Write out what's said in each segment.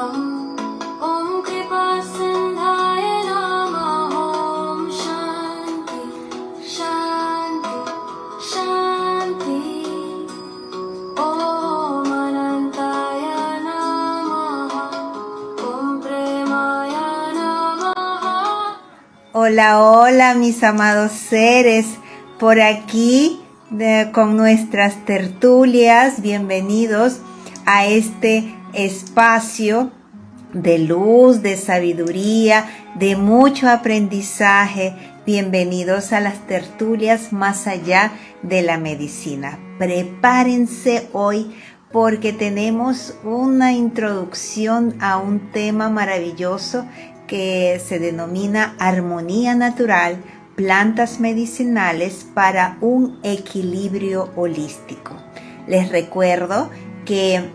Om Kripa Sindhaya Namaha. Om Shanti, Shanti, Shanti. Om Anantaya Namaha. Om Premaya Namaha. Hola, hola mis amados seres, por aquí con nuestras tertulias. Bienvenidos a este espacio de luz, de sabiduría, de mucho aprendizaje. Bienvenidos a las tertulias más allá de la medicina. Prepárense hoy porque tenemos una introducción a un tema maravilloso que se denomina armonía natural, plantas medicinales para un equilibrio holístico. Les recuerdo que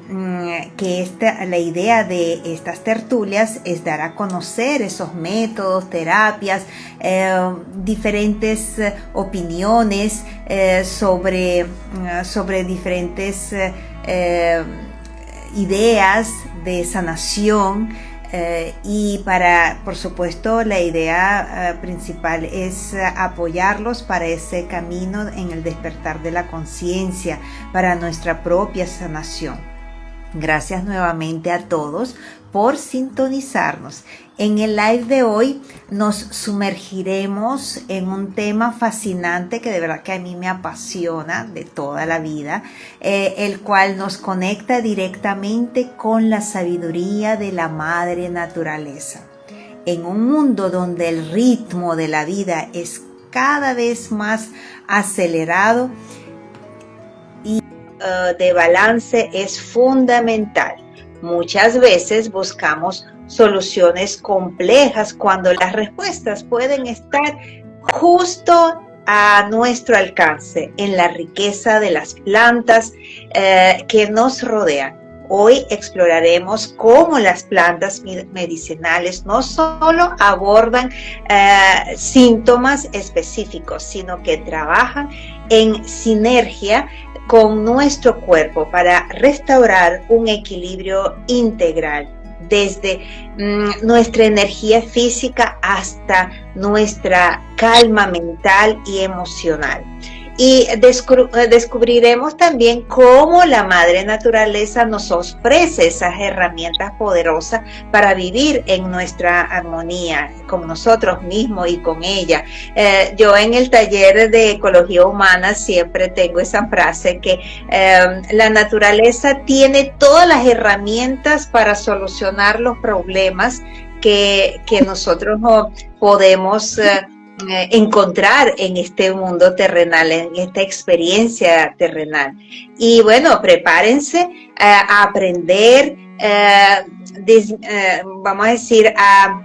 la idea de estas tertulias es dar a conocer esos métodos, terapias, diferentes opiniones sobre diferentes ideas de sanación. Y por supuesto, la idea principal es apoyarlos para ese camino en el despertar de la conciencia, para nuestra propia sanación. Gracias nuevamente a todos por sintonizarnos. En el live de hoy nos sumergiremos en un tema fascinante que de verdad que a mí me apasiona de toda la vida, el cual nos conecta directamente con la sabiduría de la madre naturaleza. En un mundo donde el ritmo de la vida es cada vez más acelerado y de balance es fundamental. Muchas veces buscamos soluciones complejas cuando las respuestas pueden estar justo a nuestro alcance en la riqueza de las plantas que nos rodean. Hoy exploraremos cómo las plantas medicinales no solo abordan síntomas específicos, sino que trabajan en sinergia con nuestro cuerpo para restaurar un equilibrio integral, desde nuestra energía física hasta nuestra calma mental y emocional. Y descubriremos también cómo la madre naturaleza nos ofrece esas herramientas poderosas para vivir en nuestra armonía con nosotros mismos y con ella. Yo en el taller de ecología humana siempre tengo esa frase que la naturaleza tiene todas las herramientas para solucionar los problemas que nosotros podemos encontrar en este mundo terrenal, en esta experiencia terrenal. Y bueno, prepárense a aprender, vamos a decir, a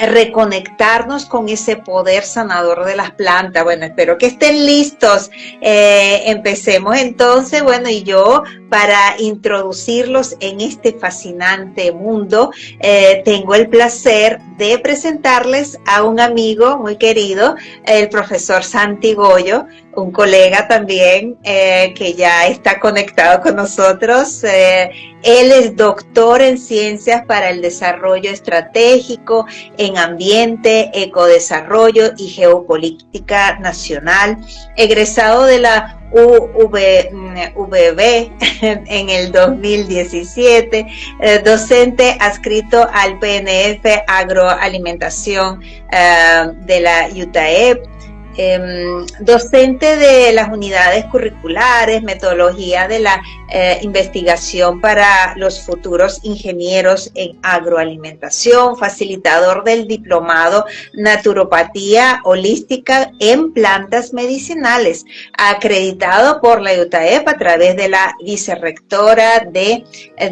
reconectarnos con ese poder sanador de las plantas. Bueno, espero que estén listos. Empecemos entonces. Bueno, y yo para introducirlos en este fascinante mundo, tengo el placer de presentarles a un amigo muy querido, el profesor Santi Goyo, un colega también que ya está conectado con nosotros. Él es doctor en Ciencias para el Desarrollo Estratégico, en Ambiente, Ecodesarrollo y Geopolítica Nacional, egresado de la UVB en el 2017, docente adscrito al PNF Agroalimentación de la UTAEP, docente de las unidades curriculares, metodología de la investigación para los futuros ingenieros en agroalimentación, facilitador del diplomado Naturopatía Holística en Plantas Medicinales, acreditado por la UTAEP a través de la vicerrectora de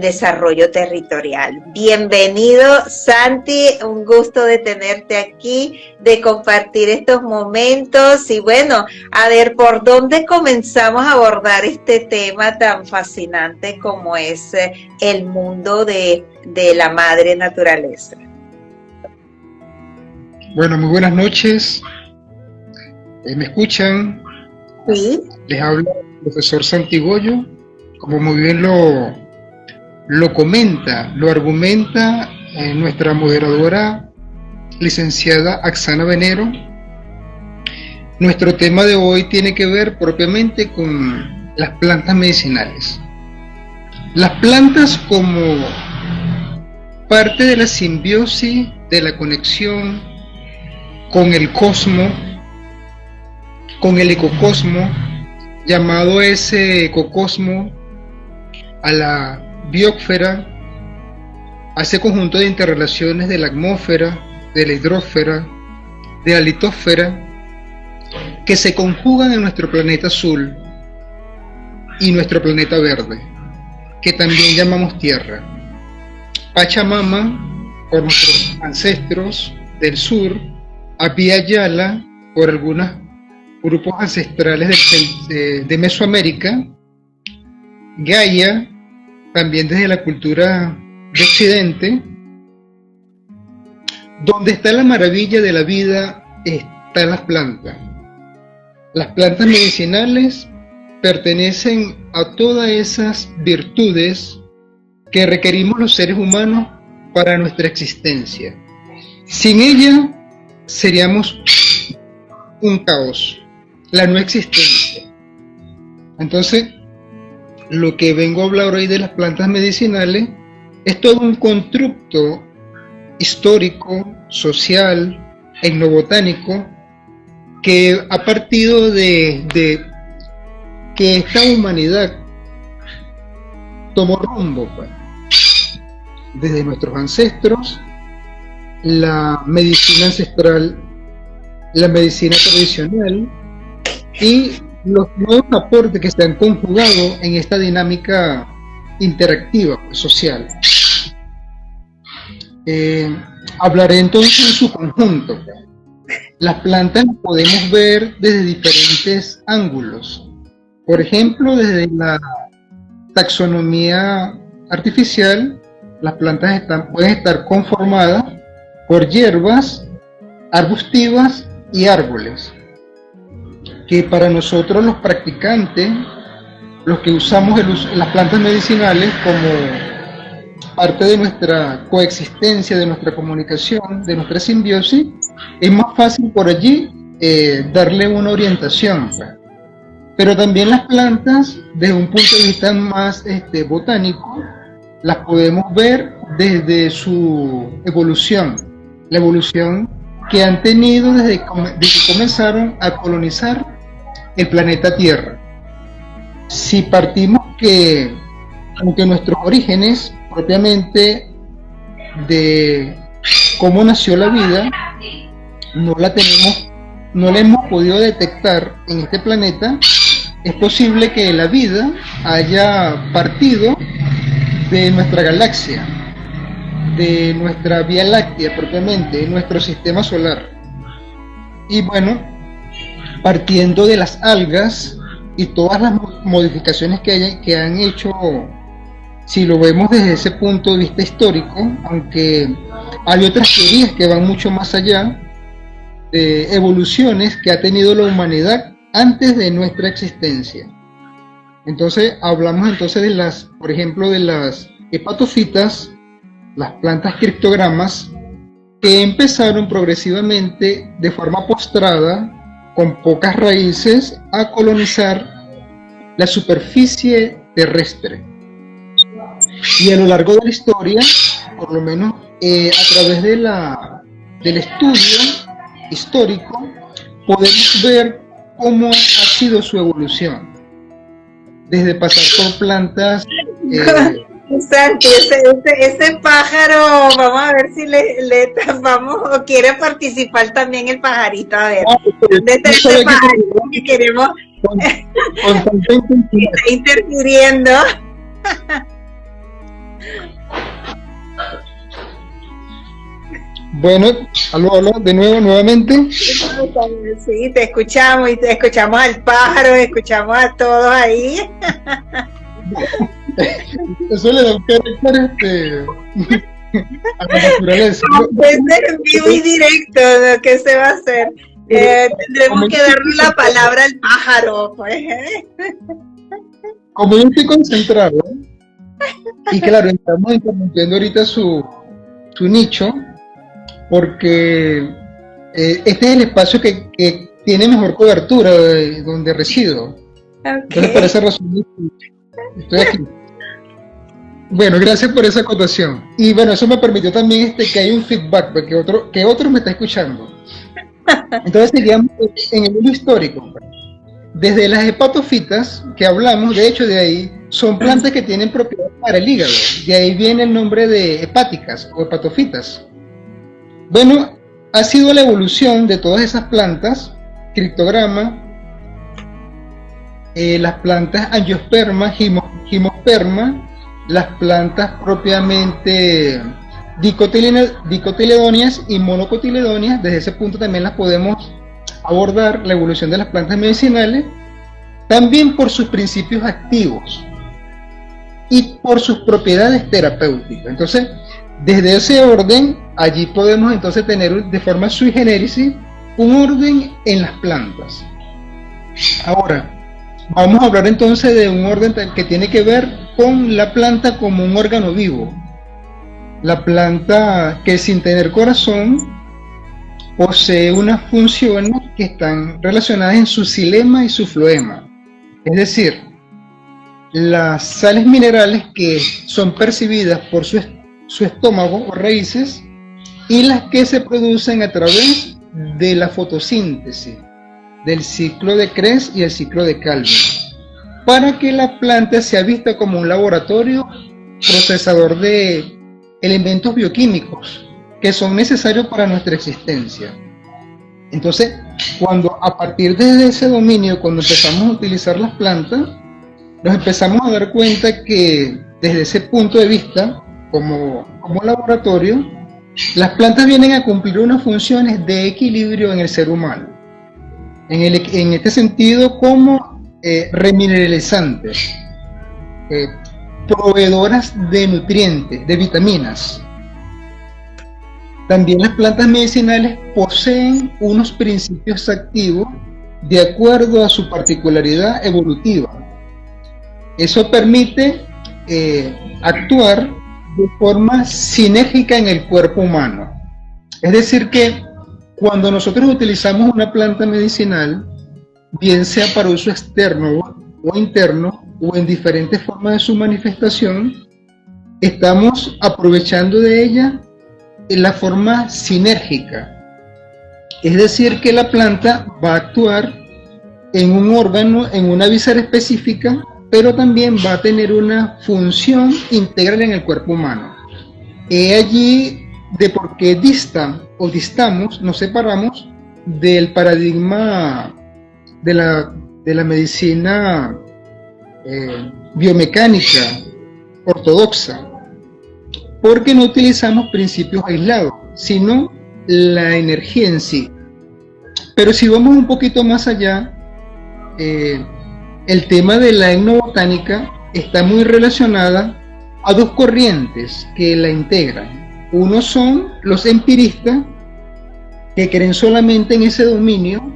Desarrollo Territorial. Bienvenido, Santi, un gusto de tenerte aquí, de compartir estos momentos. Y bueno, a ver, ¿por dónde comenzamos a abordar este tema tan fascinante como es el mundo de la madre naturaleza? Bueno, muy buenas noches. ¿Me escuchan? Sí. Les habla el profesor Santi Goyo. Como muy bien lo lo comenta, lo argumenta nuestra moderadora, licenciada Axana Venero. Nuestro tema de hoy tiene que ver propiamente con las plantas medicinales. Las plantas como parte de la simbiosis, de la conexión con el cosmos, con el ecocosmo, llamado ese ecocosmo a la biosfera, a ese conjunto de interrelaciones de la atmósfera, de la hidrosfera, de la litosfera, que se conjugan en nuestro planeta azul y nuestro planeta verde, que también llamamos Tierra. Pachamama, por nuestros ancestros del sur, Abya Yala, por algunos grupos ancestrales de Mesoamérica, Gaia, también desde la cultura de Occidente. Donde está la maravilla de la vida están las plantas. Las plantas medicinales pertenecen a todas esas virtudes que requerimos los seres humanos para nuestra existencia. Sin ella seríamos un caos, la no existencia. Entonces, lo que vengo a hablar hoy de las plantas medicinales es todo un constructo histórico, social, etnobotánico, que ha partido de que esta humanidad tomó rumbo, pues, desde nuestros ancestros, la medicina ancestral, la medicina tradicional y los nuevos aportes que se han conjugado en esta dinámica interactiva, pues, social. Hablaré entonces en su conjunto. Las plantas las podemos ver desde diferentes ángulos. Por ejemplo, desde la taxonomía artificial, las plantas pueden estar conformadas por hierbas, arbustivas y árboles, que para nosotros los practicantes, los que usamos las plantas medicinales como parte de nuestra coexistencia, de nuestra comunicación, de nuestra simbiosis, es más fácil por allí darle una orientación. Pero también las plantas, desde un punto de vista más botánico, las podemos ver desde su evolución, la evolución que han tenido desde que comenzaron a colonizar el planeta Tierra. Si partimos que, aunque nuestros orígenes propiamente de cómo nació la vida, no la hemos podido detectar en este planeta, es posible que la vida haya partido de nuestra galaxia, de nuestra Vía Láctea propiamente, de nuestro sistema solar. Y bueno, partiendo de las algas y todas las modificaciones que han hecho, si lo vemos desde ese punto de vista histórico, aunque hay otras teorías que van mucho más allá, de evoluciones que ha tenido la humanidad antes de nuestra existencia. Entonces hablamos entonces de las, por ejemplo, de las hepatofitas, las plantas criptogramas, que empezaron progresivamente de forma postrada, con pocas raíces, a colonizar la superficie terrestre. Y a lo largo de la historia, por lo menos a través del estudio histórico, podemos ver cómo ha sido su evolución. Desde pasar por plantas... Santi, ese pájaro, vamos a ver si le tapamos o quiere participar también el pajarito. A ver, ¿dónde está ese pajarito que queremos? Está interfiriendo. Bueno, aló, de nuevo, nuevamente. Sí, te escuchamos y te escuchamos al pájaro, escuchamos a todos ahí. Eso le da un carácter a la naturaleza. Es en vivo y directo, ¿no? ¿Qué se va a hacer? Tendremos que darle la palabra al pájaro, pues. Como yo estoy concentrado, Y claro, estamos interrumpiendo ahorita su nicho, porque este es el espacio que tiene mejor cobertura donde resido. Entonces, por Ok. esa razón, estoy aquí. Bueno, gracias por esa acotación. Y bueno, eso me permitió también que hay un feedback, porque otro me está escuchando. Entonces, seguíamos en el mundo histórico. Desde las hepatofitas que hablamos, de hecho, de ahí son plantas que tienen propiedades para el hígado. De ahí viene el nombre de hepáticas o hepatofitas. Bueno, ha sido la evolución de todas esas plantas, criptograma, las plantas angiosperma, gimosperma, las plantas propiamente dicotiledóneas y monocotiledóneas. Desde ese punto también las podemos abordar, la evolución de las plantas medicinales, también por sus principios activos y por sus propiedades terapéuticas. Entonces, desde ese orden, allí podemos entonces tener de forma sui generis un orden en las plantas. Ahora, vamos a hablar entonces de un orden que tiene que ver con la planta como un órgano vivo. La planta que, sin tener corazón, posee unas funciones que están relacionadas en su xilema y su floema. Es decir, las sales minerales que son percibidas por su estómago o raíces, y las que se producen a través de la fotosíntesis, del ciclo de Krebs y el ciclo de Calvin, para que la planta sea vista como un laboratorio procesador de elementos bioquímicos que son necesarios para nuestra existencia. Entonces, cuando a partir de ese dominio, cuando empezamos a utilizar las plantas, nos empezamos a dar cuenta que desde ese punto de vista, como laboratorio, las plantas vienen a cumplir unas funciones de equilibrio en el ser humano. En este sentido, como remineralizantes, proveedoras de nutrientes, de vitaminas. También las plantas medicinales poseen unos principios activos de acuerdo a su particularidad evolutiva. Eso permite actuar de forma sinérgica en el cuerpo humano. Es decir que cuando nosotros utilizamos una planta medicinal, bien sea para uso externo o interno, o en diferentes formas de su manifestación, estamos aprovechando de ella en la forma sinérgica. Es decir, que la planta va a actuar en un órgano, en una víscera específica, pero también va a tener una función integral en el cuerpo humano. He allí de por qué distamos, nos separamos del paradigma de la medicina biomecánica ortodoxa, porque no utilizamos principios aislados, sino la energía en sí. Pero si vamos un poquito más allá, el tema de la etnobotánica está muy relacionada a dos corrientes que la integran. Uno son los empiristas, que creen solamente en ese dominio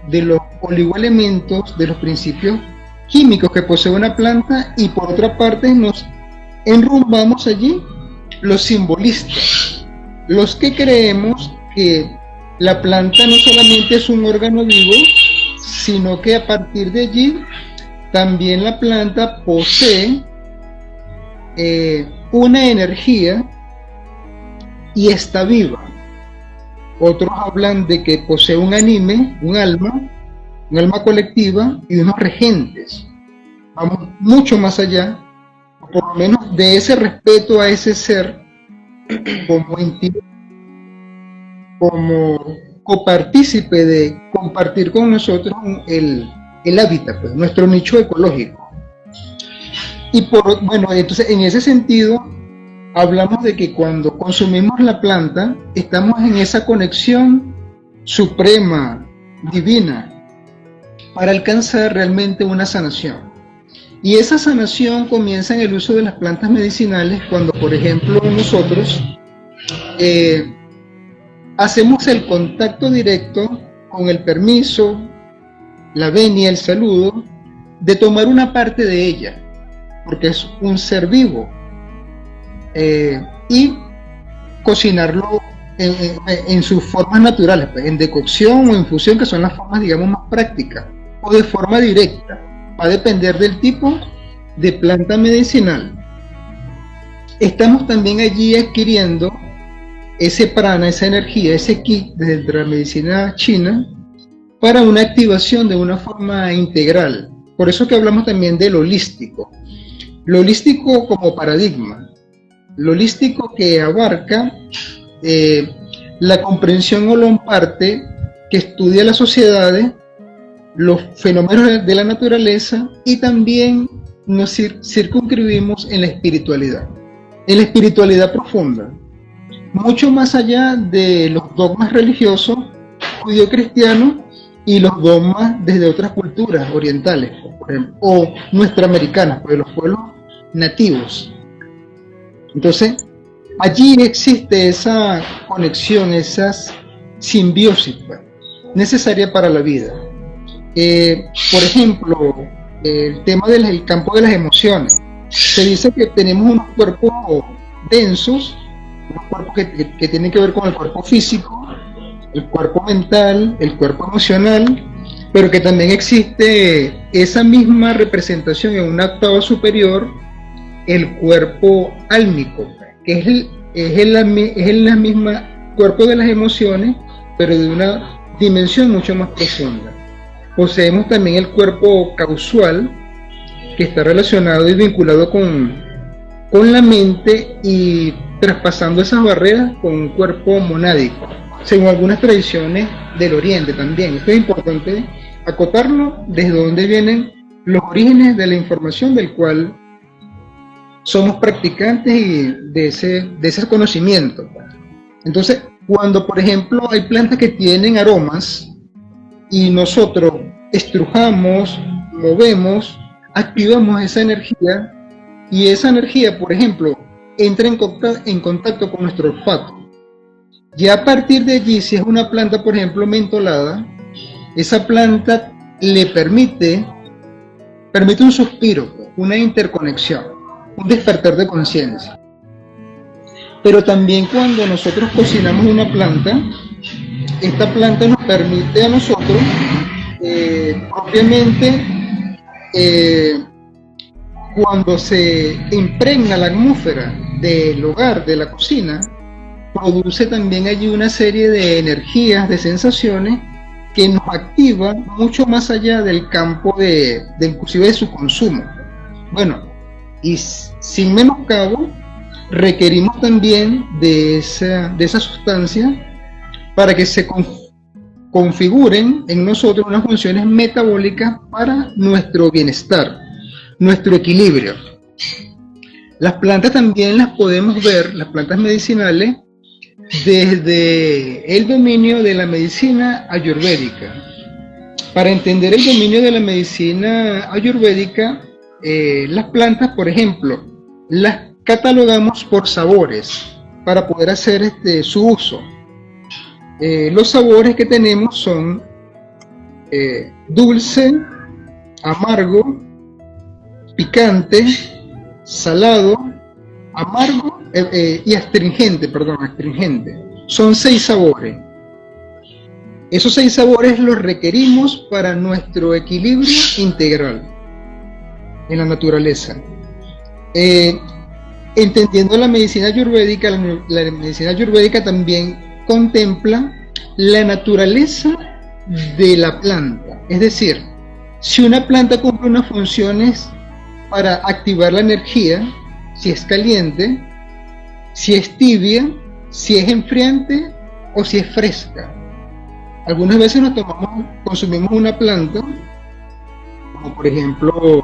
de los oligoelementos, de los principios químicos que posee una planta, y por otra parte nos enrumbamos allí los simbolistas, los que creemos que la planta no solamente es un órgano vivo, sino que a partir de allí también la planta posee una energía y está viva. Otros hablan de que posee un anime, un alma colectiva y unos regentes. Vamos mucho más allá, por lo menos de ese respeto a ese ser como entidad, como copartícipe de compartir con nosotros el hábitat, pues, nuestro nicho ecológico. Y bueno, entonces en ese sentido hablamos de que cuando consumimos la planta estamos en esa conexión suprema, divina, para alcanzar realmente una sanación. Y esa sanación comienza en el uso de las plantas medicinales cuando, por ejemplo, nosotros hacemos el contacto directo con el permiso, la venia, el saludo, de tomar una parte de ella, porque es un ser vivo. y cocinarlo en sus formas naturales, pues, en decocción o infusión, que son las formas, digamos, más prácticas, o de forma directa. Va a depender del tipo de planta medicinal. Estamos también allí adquiriendo ese prana, esa energía, ese ki desde la medicina china para una activación de una forma integral. Por eso que hablamos también del holístico. Lo holístico como paradigma. Lo holístico que abarca la comprensión holomparte, que estudia las sociedades, los fenómenos de la naturaleza, y también nos circunscribimos en la espiritualidad profunda, mucho más allá de los dogmas religiosos judío-cristianos y los dogmas desde otras culturas orientales, por ejemplo, o nuestroamericanas, de los pueblos nativos. Entonces, allí existe esa conexión, esa simbiosis necesaria para la vida. Por ejemplo, el tema del campo de las emociones. Se dice que tenemos unos cuerpos densos, unos cuerpos que tienen que ver con el cuerpo físico, el cuerpo mental, el cuerpo emocional, pero que también existe esa misma representación en un octavo superior, el cuerpo álmico, que es el misma cuerpo de las emociones, pero de una dimensión mucho más profunda. Poseemos también el cuerpo causal, que está relacionado y vinculado con la mente y traspasando esas barreras con un cuerpo monádico, según algunas tradiciones del Oriente también. Esto es importante acotarlo, desde donde vienen los orígenes de la información del cual somos practicantes y de ese conocimiento. Entonces, cuando por ejemplo hay plantas que tienen aromas y nosotros estrujamos, movemos, activamos esa energía, y esa energía, por ejemplo, entra en contacto con nuestro olfato. Ya a partir de allí, si es una planta, por ejemplo, mentolada, esa planta le permite un suspiro, una interconexión, un despertar de conciencia. Pero también cuando nosotros cocinamos una planta, esta planta nos permite a nosotros propiamente, cuando se impregna la atmósfera del hogar, de la cocina, produce también allí una serie de energías, de sensaciones que nos activan mucho más allá del campo de inclusive de su consumo. Bueno, y sin menoscabo, requerimos también de esa sustancia para que se configuren en nosotros unas funciones metabólicas para nuestro bienestar, nuestro equilibrio. Las plantas también las podemos ver, las plantas medicinales, desde el dominio de la medicina ayurvédica. Para entender el dominio de la medicina ayurvédica, las plantas, por ejemplo, las catalogamos por sabores para poder hacer su uso. Los sabores que tenemos son dulce, amargo, picante, salado, amargo y astringente, astringente. Son 6 sabores. Esos 6 sabores los requerimos para nuestro equilibrio integral en la naturaleza. Entendiendo la medicina ayurvédica, la medicina ayurvédica también contempla la naturaleza de la planta. Es decir, si una planta cumple unas funciones para activar la energía, si es caliente, si es tibia, si es enfriante o si es fresca. Algunas veces consumimos una planta, como por ejemplo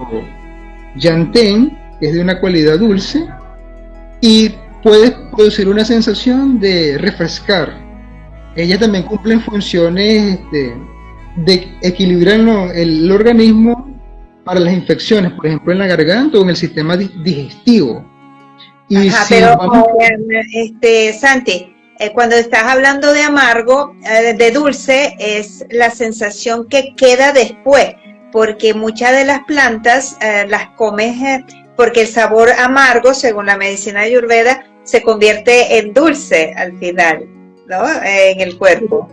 Yantén, que es de una cualidad dulce, y puede producir una sensación de refrescar. Ellas también cumplen funciones de equilibrar el organismo para las infecciones, por ejemplo en la garganta o en el sistema digestivo. Y Ajá, si pero Santi, cuando estás hablando de amargo, de dulce, es la sensación que queda después, porque muchas de las plantas las comes porque el sabor amargo, según la medicina ayurveda, se convierte en dulce al final, ¿no? En el cuerpo.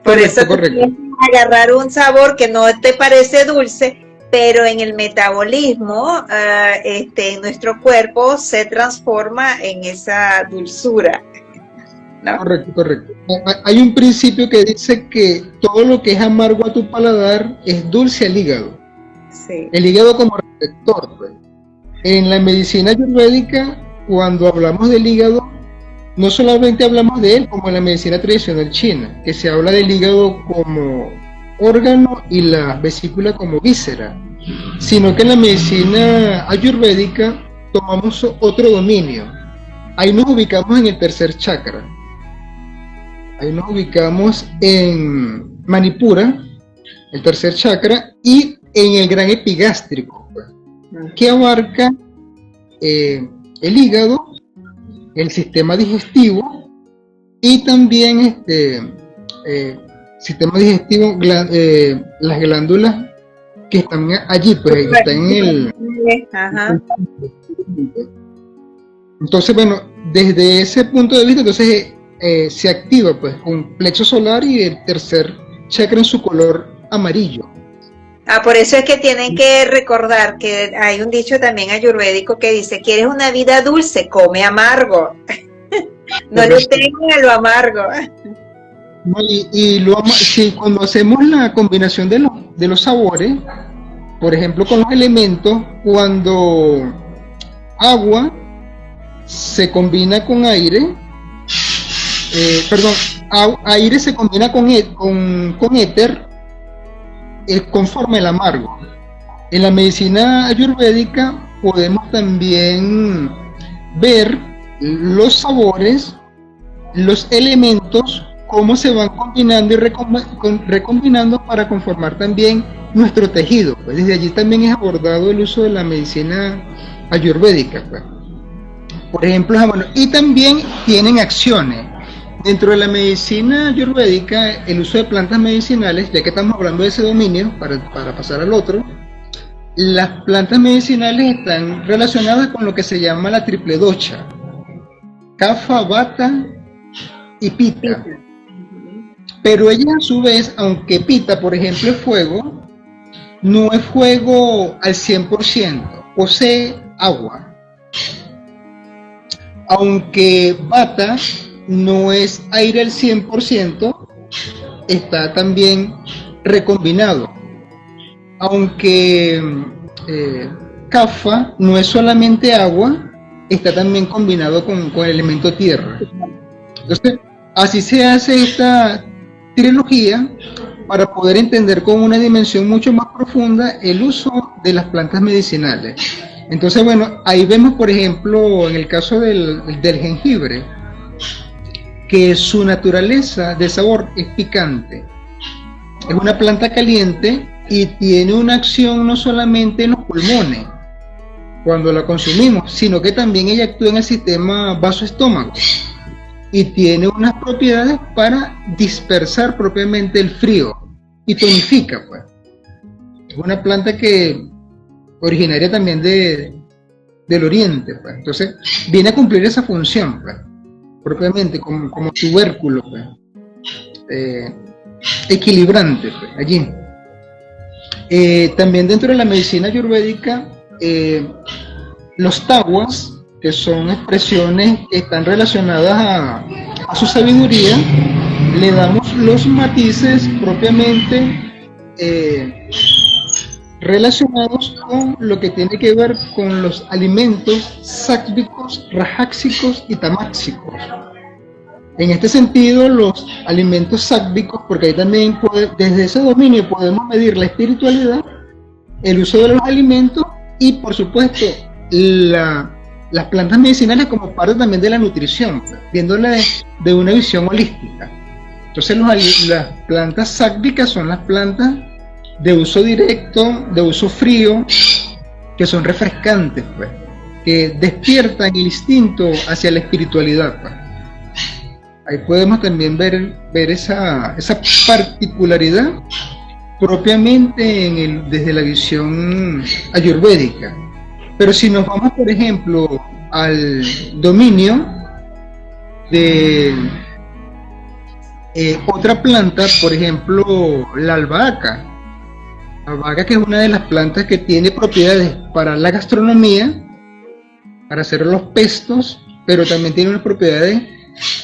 Por Correcto, eso correcto. tienes que agarrar un sabor que no te parece dulce, pero en el metabolismo, en nuestro cuerpo se transforma en esa dulzura, ¿no? Correcto, correcto. Hay un principio que dice que todo lo que es amargo a tu paladar es dulce al hígado. Sí. El hígado como receptor, pues. En la medicina ayurvédica, cuando hablamos del hígado, no solamente hablamos de él como en la medicina tradicional china, que se habla del hígado como órgano y la vesícula como víscera, sino que en la medicina ayurvédica tomamos otro dominio. Ahí nos ubicamos en el tercer chakra. Ahí nos ubicamos en Manipura, el tercer chakra, y en el gran epigástrico, pues, que abarca el hígado, el sistema digestivo y también sistema digestivo, las glándulas que están allí, pues que están en el... Ajá. Entonces, bueno, desde ese punto de vista, entonces se activa pues un plexo solar y el tercer chakra en su color amarillo. Por eso es que tienen que recordar que hay un dicho también ayurvédico que dice, ¿quieres una vida dulce? Come amargo. No le tengan a lo amargo. No, sí, cuando hacemos la combinación de los sabores, por ejemplo con los elementos, cuando agua se combina con aire, aire se combina con éter, conforma el amargo. En la medicina ayurvédica podemos también ver los sabores, los elementos, cómo se van combinando y recombinando para conformar también nuestro tejido. Pues desde allí también es abordado el uso de la medicina ayurvédica, pues. Por ejemplo, bueno, y también tienen acciones. Dentro de la medicina ayurvédica, el uso de plantas medicinales, ya que estamos hablando de ese dominio, para pasar al otro, las plantas medicinales están relacionadas con lo que se llama la triple docha: Kapha, Vata y Pitta. Pero ellas a su vez, aunque Pitta, por ejemplo, es fuego, no es fuego al 100%, posee agua. Aunque Vata no es aire al 100%, está también recombinado. Aunque Kapha no es solamente agua, está también combinado con el elemento tierra. Entonces, así se hace esta trilogía para poder entender con una dimensión mucho más profunda el uso de las plantas medicinales. Entonces, bueno, ahí vemos, por ejemplo, en el caso del jengibre, que su naturaleza de sabor es picante. Es una planta caliente y tiene una acción no solamente en los pulmones cuando la consumimos, sino que también ella actúa en el sistema vaso-estómago y tiene unas propiedades para dispersar propiamente el frío y tonifica, pues. Es una planta que originaria también del oriente, pues. Entonces viene a cumplir esa función, pues, propiamente como tubérculo, pues, equilibrante, pues, allí. También dentro de la medicina ayurvédica, los tawas, que son expresiones que están relacionadas a su sabiduría, le damos los matices propiamente relacionados con lo que tiene que ver con los alimentos sátvicos, rajáxicos y tamáxicos. En este sentido, los alimentos sáttvicos, porque ahí también desde ese dominio podemos medir la espiritualidad, el uso de los alimentos y, por supuesto, las plantas medicinales como parte también de la nutrición, viéndola de una visión holística. Entonces las plantas sáttvicas son las plantas de uso directo, de uso frío, que son refrescantes, pues, que despiertan el instinto hacia la espiritualidad, pues. Ahí podemos también ver esa particularidad propiamente desde la visión ayurvédica. Pero si nos vamos, por ejemplo, al dominio de otra planta, por ejemplo, la albahaca. La albahaca, que es una de las plantas que tiene propiedades para la gastronomía, para hacer los pestos, pero también tiene unas propiedades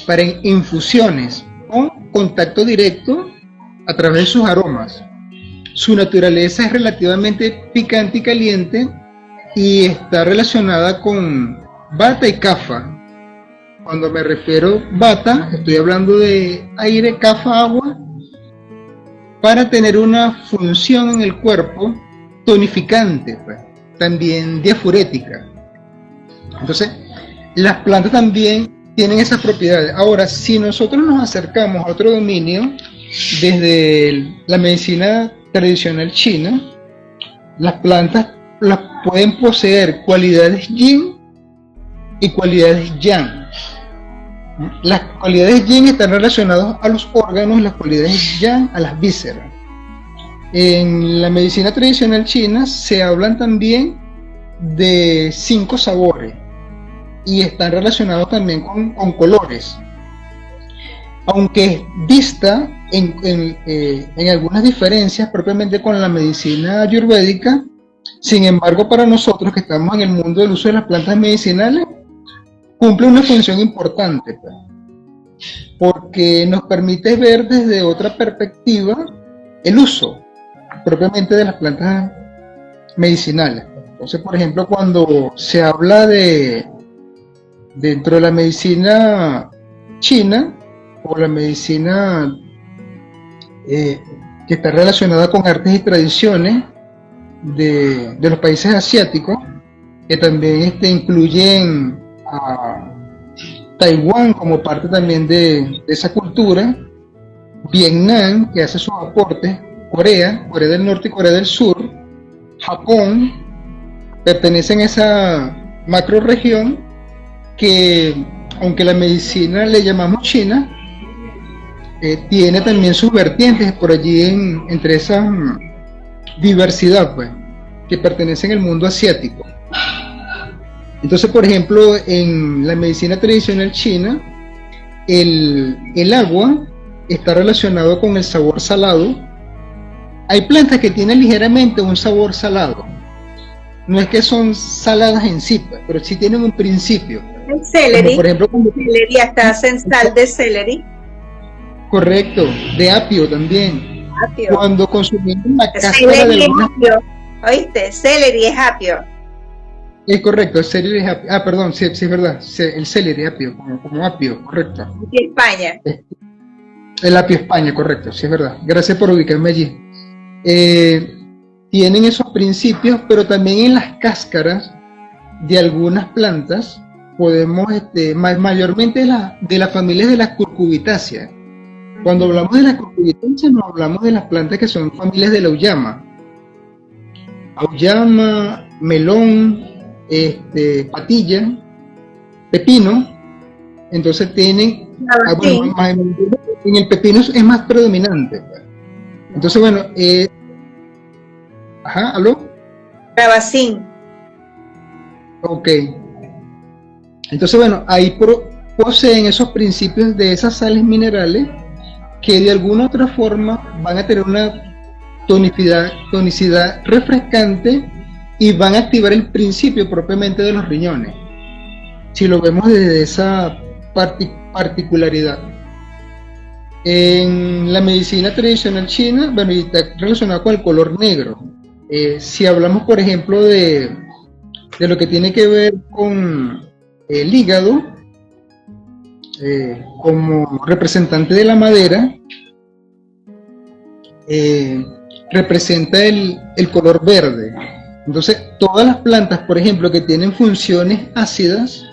para infusiones con contacto directo a través de sus aromas. Su naturaleza es relativamente picante y caliente y está relacionada con bata y kafa. Cuando me refiero bata, estoy hablando de aire, kafa, agua, para tener una función en el cuerpo tonificante, pues, también diafurética. Entonces, las plantas también tienen esas propiedades. Ahora, si nosotros nos acercamos a otro dominio, desde la medicina tradicional china, las plantas las pueden poseer cualidades yin y cualidades yang. Las cualidades yin están relacionadas a los órganos, las cualidades yang a las vísceras. En la medicina tradicional china se hablan también de 5 sabores y están relacionados también con colores. Aunque dista en algunas diferencias propiamente con la medicina ayurvédica, sin embargo, para nosotros que estamos en el mundo del uso de las plantas medicinales, cumple una función importante, pues, porque nos permite ver desde otra perspectiva el uso propiamente de las plantas medicinales. Entonces, por ejemplo, cuando se habla dentro de la medicina china o la medicina que está relacionada con artes y tradiciones de los países asiáticos, que también incluyen a Taiwán como parte también de esa cultura, Vietnam, que hace sus aportes, Corea del Norte y Corea del Sur, Japón, pertenecen a esa macro región que, aunque la medicina le llamamos China, tiene también sus vertientes por allí entre esa diversidad, pues, que pertenece al mundo asiático. Entonces, por ejemplo, en la medicina tradicional china, el agua está relacionado con el sabor salado. Hay plantas que tienen ligeramente un sabor salado. No es que son saladas en sí, pero sí tienen un principio. El celery, por ejemplo, celery, hasta hacen sal de celery. Correcto, de apio también. Apio. Cuando consumimos la cáscara Celery de es algunas... apio. ¿Oíste? Celery es apio. Es correcto, el celery es apio. Ah, perdón, sí, es verdad. El celery es apio, como apio, correcto. De España. El apio España, correcto, sí es verdad. Gracias por ubicarme allí. Tienen esos principios, pero también en las cáscaras de algunas plantas podemos, mayormente de las familias de las curcubitáceas. Cuando hablamos de las curcubitáceas, no hablamos de las plantas que son familias de la auyama. Auyama, melón, patilla, pepino. Entonces tienen, bueno, en el pepino es más predominante. Entonces, bueno, ¿aló? Rabacín. Ok. Entonces, bueno, ahí poseen esos principios de esas sales minerales que de alguna otra forma van a tener una tonicidad refrescante y van a activar el principio propiamente de los riñones, si lo vemos desde esa particularidad. En la medicina tradicional china, bueno, y está relacionado con el color negro. Si hablamos, por ejemplo, de lo que tiene que ver con el hígado, como representante de la madera, representa el color verde. Entonces, todas las plantas, por ejemplo, que tienen funciones ácidas,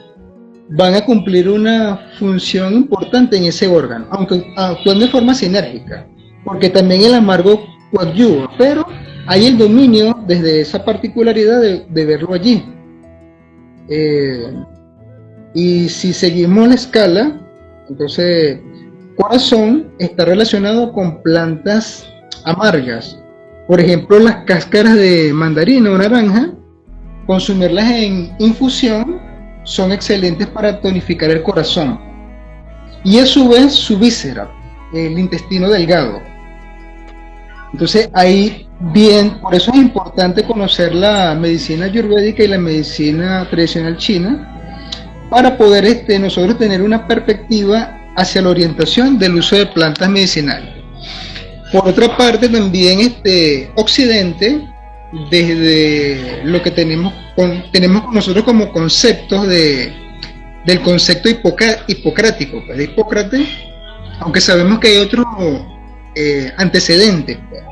van a cumplir una función importante en ese órgano, aunque actúan de forma sinérgica, porque también el amargo coadyuva, pero hay el dominio desde esa particularidad de verlo allí. Y si seguimos la escala, entonces corazón está relacionado con plantas amargas. Por ejemplo, las cáscaras de mandarina o naranja consumirlas en infusión son excelentes para tonificar el corazón y a su vez su víscera, el intestino delgado. Entonces ahí bien, por eso es importante conocer la medicina ayurvédica y la medicina tradicional china para poder nosotros tener una perspectiva hacia la orientación del uso de plantas medicinales. Por otra parte también Occidente, desde lo que tenemos con nosotros como conceptos del concepto hipocrático, pues, de Hipócrates, aunque sabemos que hay otros antecedentes, pues,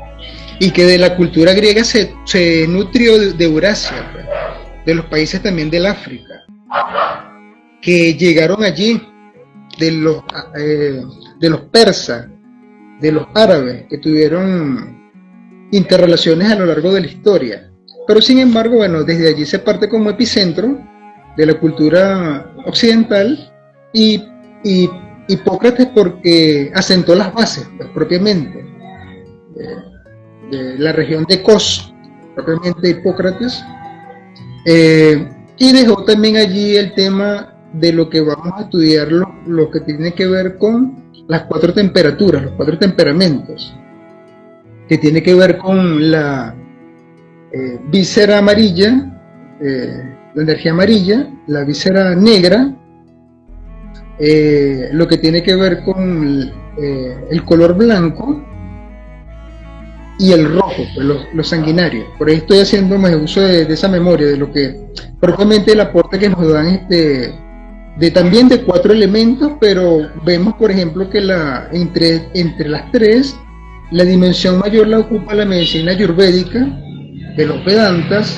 y que de la cultura griega se nutrió de Eurasia, pues, de los países también del África, que llegaron allí, de los persas, de los árabes, que tuvieron interrelaciones a lo largo de la historia. Pero sin embargo, bueno, desde allí se parte como epicentro de la cultura occidental, y Hipócrates porque asentó las bases, pues, propiamente de la región de Kos, propiamente Hipócrates, y dejó también allí el tema de lo que vamos a estudiar, lo que tiene que ver con las 4 temperaturas, los 4 temperamentos, que tiene que ver con la víscera amarilla, la energía amarilla, la víscera negra, lo que tiene que ver con el color blanco y el rojo, pues los sanguinarios. Por ahí estoy haciendo más uso de esa memoria, de lo que propiamente el aporte que nos dan también de 4 elementos, pero vemos por ejemplo que entre las 3, la dimensión mayor la ocupa la medicina ayurvédica de los Vedantas,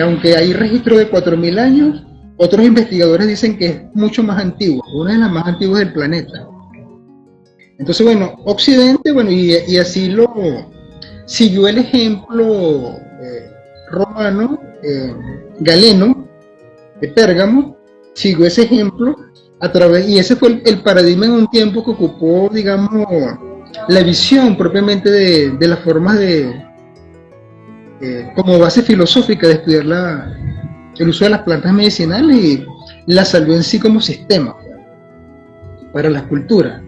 aunque hay registro de 4000 años, otros investigadores dicen que es mucho más antigua, una de las más antiguas del planeta. Entonces, bueno, Occidente, bueno, y así lo siguió el ejemplo romano, Galeno, de Pérgamo, siguió ese ejemplo y ese fue el paradigma en un tiempo que ocupó, digamos, la visión propiamente de las formas como base filosófica de estudiar el uso de las plantas medicinales y la salud en sí como sistema para las culturas.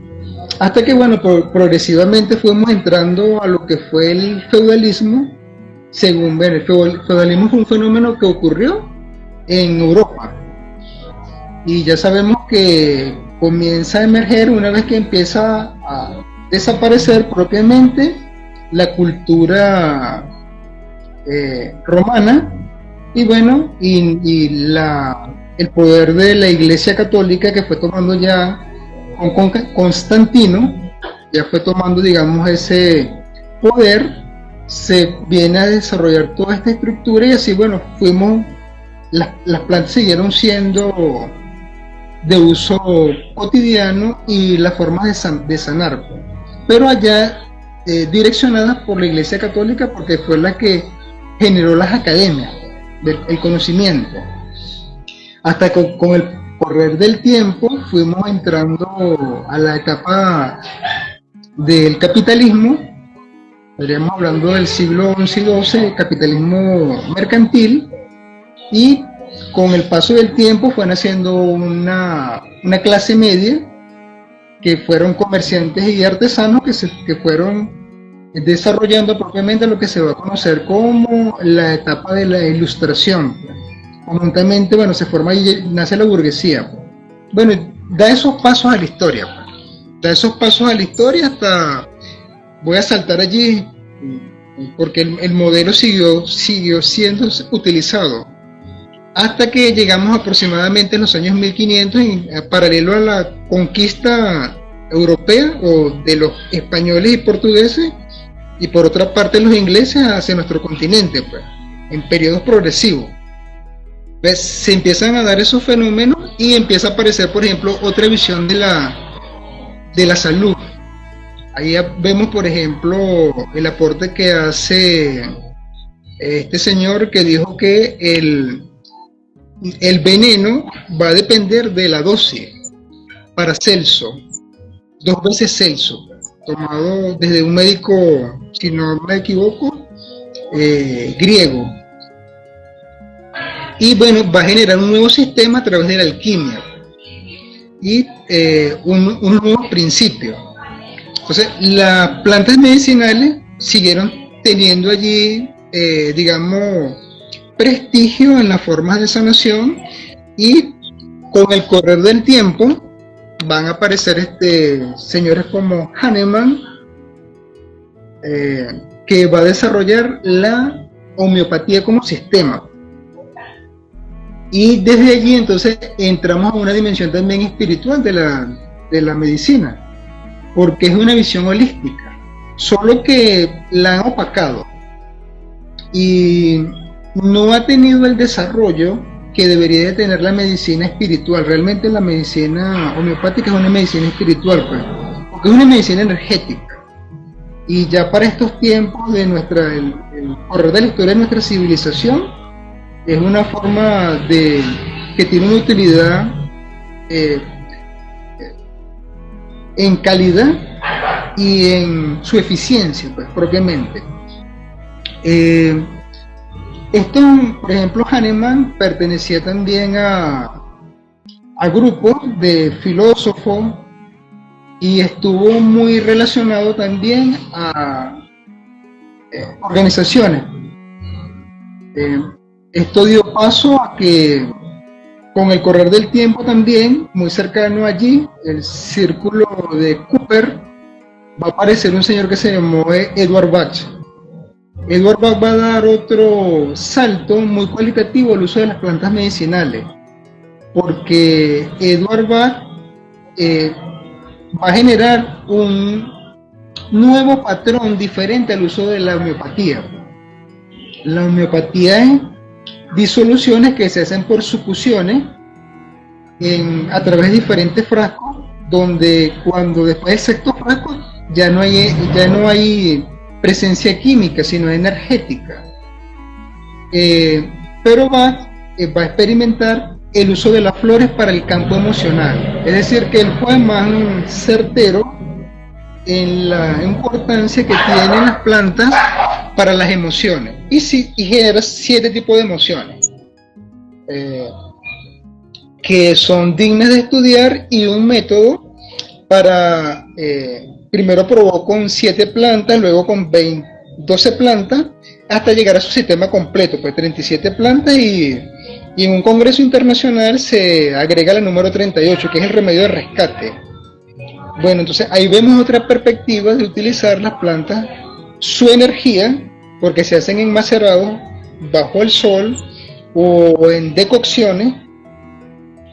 Hasta que, bueno, progresivamente fuimos entrando a lo que fue el feudalismo. Según el feudalismo fue un fenómeno que ocurrió en Europa. Y ya sabemos que comienza a emerger una vez que empieza a desaparecer propiamente la cultura romana, y bueno, el poder de la Iglesia Católica, que fue tomando ya con Constantino, ya fue tomando, digamos, ese poder, se viene a desarrollar toda esta estructura, y así, bueno, las plantas siguieron siendo de uso cotidiano y las formas de sanar, pero allá direccionadas por la Iglesia Católica, porque fue la que generó las academias del conocimiento. Hasta con el correr del tiempo fuimos entrando a la etapa del capitalismo, estaríamos hablando del siglo XI y XII, capitalismo mercantil, y con el paso del tiempo fue naciendo una clase media, que fueron comerciantes y artesanos que fueron desarrollando propiamente lo que se va a conocer como la etapa de la Ilustración. Conjuntamente, bueno, se forma y nace la burguesía. Bueno, da esos pasos a la historia. Da esos pasos a la historia hasta... Voy a saltar allí, porque el modelo siguió siendo utilizado hasta que llegamos aproximadamente en los años 1500, paralelo a la conquista europea o de los españoles y portugueses, y por otra parte los ingleses hacia nuestro continente, pues, en periodos progresivos. Pues, se empiezan a dar esos fenómenos y empieza a aparecer, por ejemplo, otra visión de la salud. Ahí vemos, por ejemplo, el aporte que hace este señor, que dijo que el veneno va a depender de la dosis para Celso, 2 veces Celso, tomado desde un médico, si no me equivoco, griego. y bueno, va a generar un nuevo sistema a través de la alquimia y un nuevo principio. Entonces, las plantas medicinales siguieron teniendo allí, digamos, prestigio en las formas de sanación, y con el correr del tiempo van a aparecer señores como Hahnemann, que va a desarrollar la homeopatía como sistema. Y desde allí entonces entramos a una dimensión también espiritual de la medicina, porque es una visión holística, solo que la han opacado y no ha tenido el desarrollo que debería de tener la medicina espiritual. Realmente la medicina homeopática es una medicina espiritual, pues, porque es una medicina energética. Y ya para estos tiempos de el correr de la historia de nuestra civilización, es una forma que tiene una utilidad en calidad y en su eficiencia, pues, propiamente. Esto, por ejemplo, Hahnemann pertenecía también a grupos de filósofos y estuvo muy relacionado también a organizaciones. Esto dio paso a que, con el correr del tiempo también, muy cercano allí, el círculo de Cooper, va a aparecer un señor que se llamó Edward Bach. Edward Bach va a dar otro salto muy cualitativo al uso de las plantas medicinales, porque Edward Bach va a generar un nuevo patrón diferente al uso de la homeopatía. La homeopatía es disoluciones que se hacen por sucusiones a través de diferentes frascos, donde cuando después del sexto frasco ya no hay presencia química, sino energética. Pero va a experimentar el uso de las flores para el campo emocional. Es decir, que él fue más certero en la importancia que tienen las plantas para las emociones. Y genera 7 tipos de emociones que son dignas de estudiar, y un método para... primero probó con 7 plantas, luego con 12 plantas, hasta llegar a su sistema completo, pues 37 plantas, y en un congreso internacional se agrega la número 38, que es el remedio de rescate. Bueno, entonces ahí vemos otra perspectiva de utilizar las plantas, su energía, porque se hacen enmacerados bajo el sol o en decocciones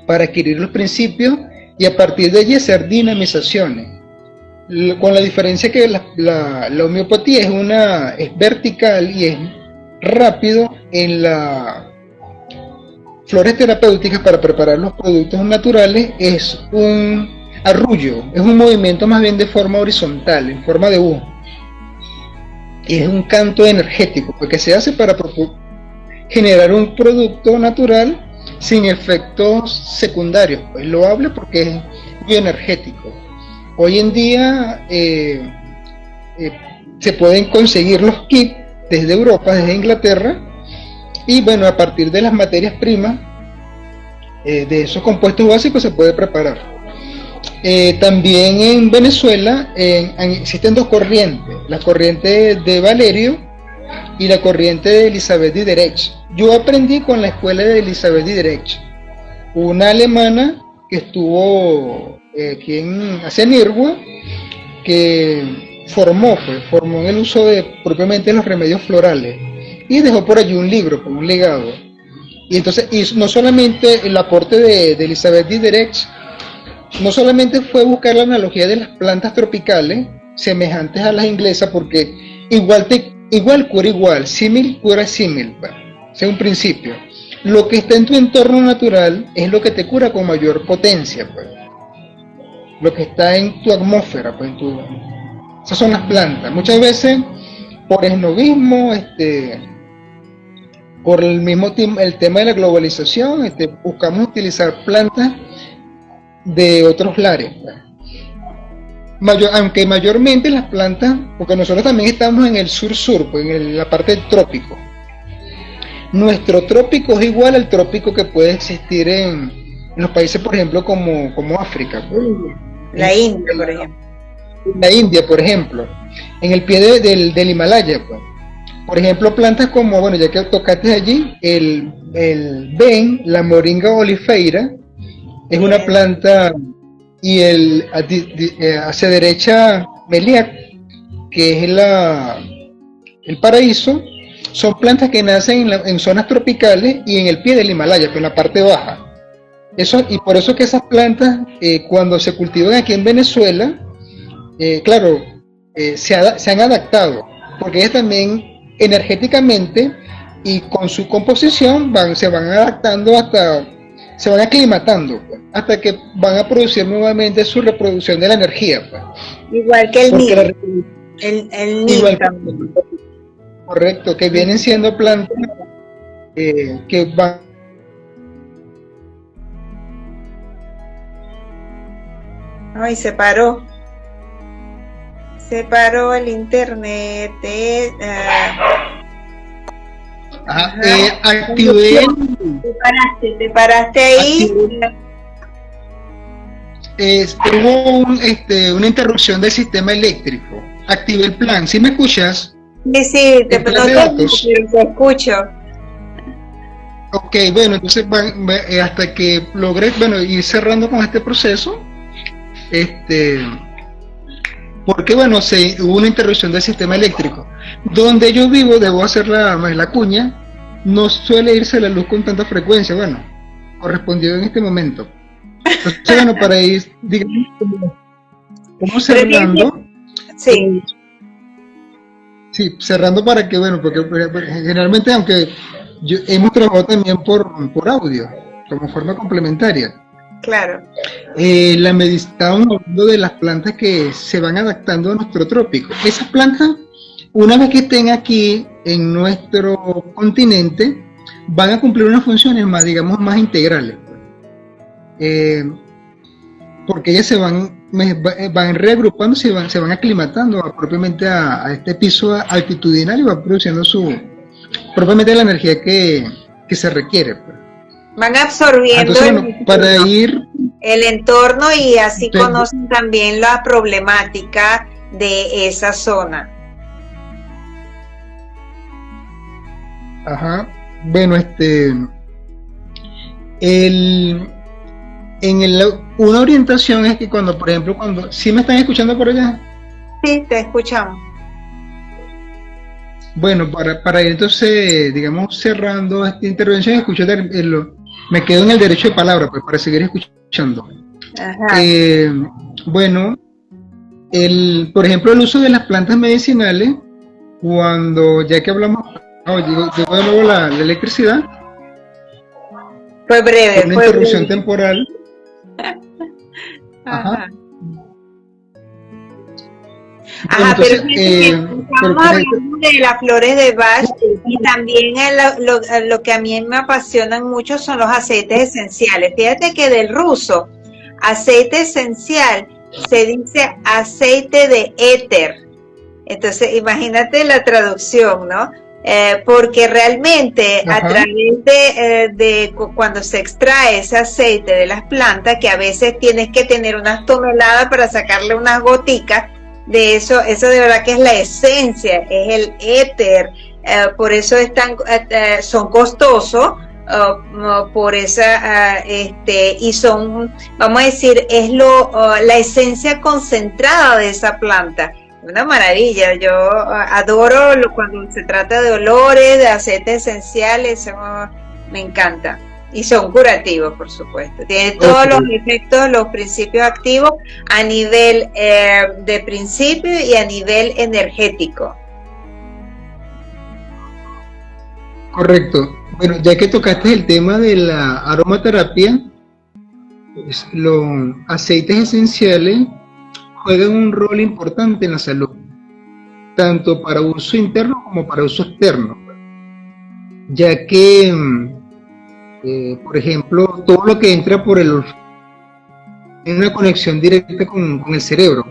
para adquirir los principios, y a partir de allí hacer dinamizaciones. Con la diferencia que la homeopatía es vertical y es rápido en las flores terapéuticas para preparar los productos naturales, es un arrullo, es un movimiento más bien de forma horizontal, en forma de U. Y es un canto energético, porque se hace para generar un producto natural sin efectos secundarios, pues loable porque es muy energético. Hoy en día se pueden conseguir los kits desde Europa, desde Inglaterra, y bueno, a partir de las materias primas de esos compuestos básicos se puede preparar. También en Venezuela existen 2 corrientes, la corriente de Valerio y la corriente de Elizabeth Diderich. Yo aprendí con la escuela de Elizabeth Diderich, una alemana que estuvo aquí en Nirgua, que formó en el uso de propiamente los remedios florales, y dejó por allí un libro, un legado. Y entonces, no solamente el aporte de Elizabeth Diderich, no solamente fue buscar la analogía de las plantas tropicales semejantes a las inglesas, porque igual cura igual, símil cura símil, ese es un principio. Lo que está en tu entorno natural es lo que te cura con mayor potencia, pues. Lo que está en tu atmósfera, pues, esas son las plantas. Muchas veces, por esnovismo, por el tema de la globalización, buscamos utilizar plantas de otros lares, pues. Aunque mayormente las plantas, porque nosotros también estamos en el sur, pues en la parte del trópico, nuestro trópico es igual al trópico que puede existir en los países, por ejemplo, como África, pues. La India, por ejemplo. La India, por ejemplo, en el pie del Himalaya, pues. Por ejemplo, plantas como, bueno, ya que tocaste allí, el Ben, la Moringa oleifera, es una planta, y hacia derecha, Meliac, que es el paraíso, son plantas que nacen en zonas tropicales y en el pie del Himalaya, pues en la parte baja. Y por eso que esas plantas, cuando se cultivan aquí en Venezuela, claro, se han adaptado, porque ellas también energéticamente y con su composición se van adaptando se van aclimatando, pues, hasta que van a producir nuevamente su reproducción de la energía, pues. Igual que el Porque Nil. El Nil igual también. correcto, que vienen siendo plantas que van. Ay, se paró. Se paró el internet. Activé. Te paraste ahí. Hubo una interrupción del sistema eléctrico. Activé el plan. ¿Sí me escuchas? Sí, El plan de datos. te escucho. Ok, bueno, entonces hasta que logré, ir cerrando con este proceso, porque hubo una interrupción del sistema eléctrico. Donde yo vivo, debo hacer la cuña, no suele irse la luz con tanta frecuencia, correspondió en este momento. Entonces, para ir, digamos, como cerrando. Sí. Sí, cerrando para que, porque generalmente, aunque hemos trabajado también por audio, como forma complementaria. Claro. Estábamos hablando de las plantas que se van adaptando a nuestro trópico. Esas plantas, una vez que estén aquí en nuestro continente, van a cumplir unas funciones más, digamos, más integrales. Porque ellas se van reagrupando, se van aclimatando propiamente a este piso altitudinal y van produciendo propiamente la energía que se requiere. Van absorbiendo entonces, el entorno y así conocen también la problemática de esa zona. Ajá. Una orientación es que por ejemplo, ¿sí me están escuchando por allá? Sí, te escuchamos. Bueno, para ir entonces, digamos, cerrando esta intervención, me quedo en el derecho de palabra, pues, para seguir escuchando. Ajá. Por ejemplo, el uso de las plantas medicinales, ya que hablamos, llegó de nuevo la electricidad. Fue breve. Una interrupción temporal. Ajá. Entonces, estamos hablando de las flores de Bach y también lo que a mí me apasionan mucho son los aceites esenciales. Fíjate que del ruso, aceite esencial se dice aceite de éter. Entonces, imagínate la traducción, ¿no? Porque realmente a través de cuando se extrae ese aceite de las plantas, que a veces tienes que tener unas toneladas para sacarle unas goticas de eso de verdad que es la esencia, es el éter, por eso son costosos, por esa y son, vamos a decir, es la esencia concentrada de esa planta. Una maravilla, yo adoro cuando se trata de olores, de aceites esenciales, me encanta. Y son curativos, por supuesto. Tiene todos los efectos, los principios activos a nivel de principio y a nivel energético. Correcto. Bueno, ya que tocaste el tema de la aromaterapia, los aceites esenciales juegan un rol importante en la salud, tanto para uso interno como para uso externo, ya que, por ejemplo, todo lo que entra por el olfato tiene una conexión directa con el cerebro,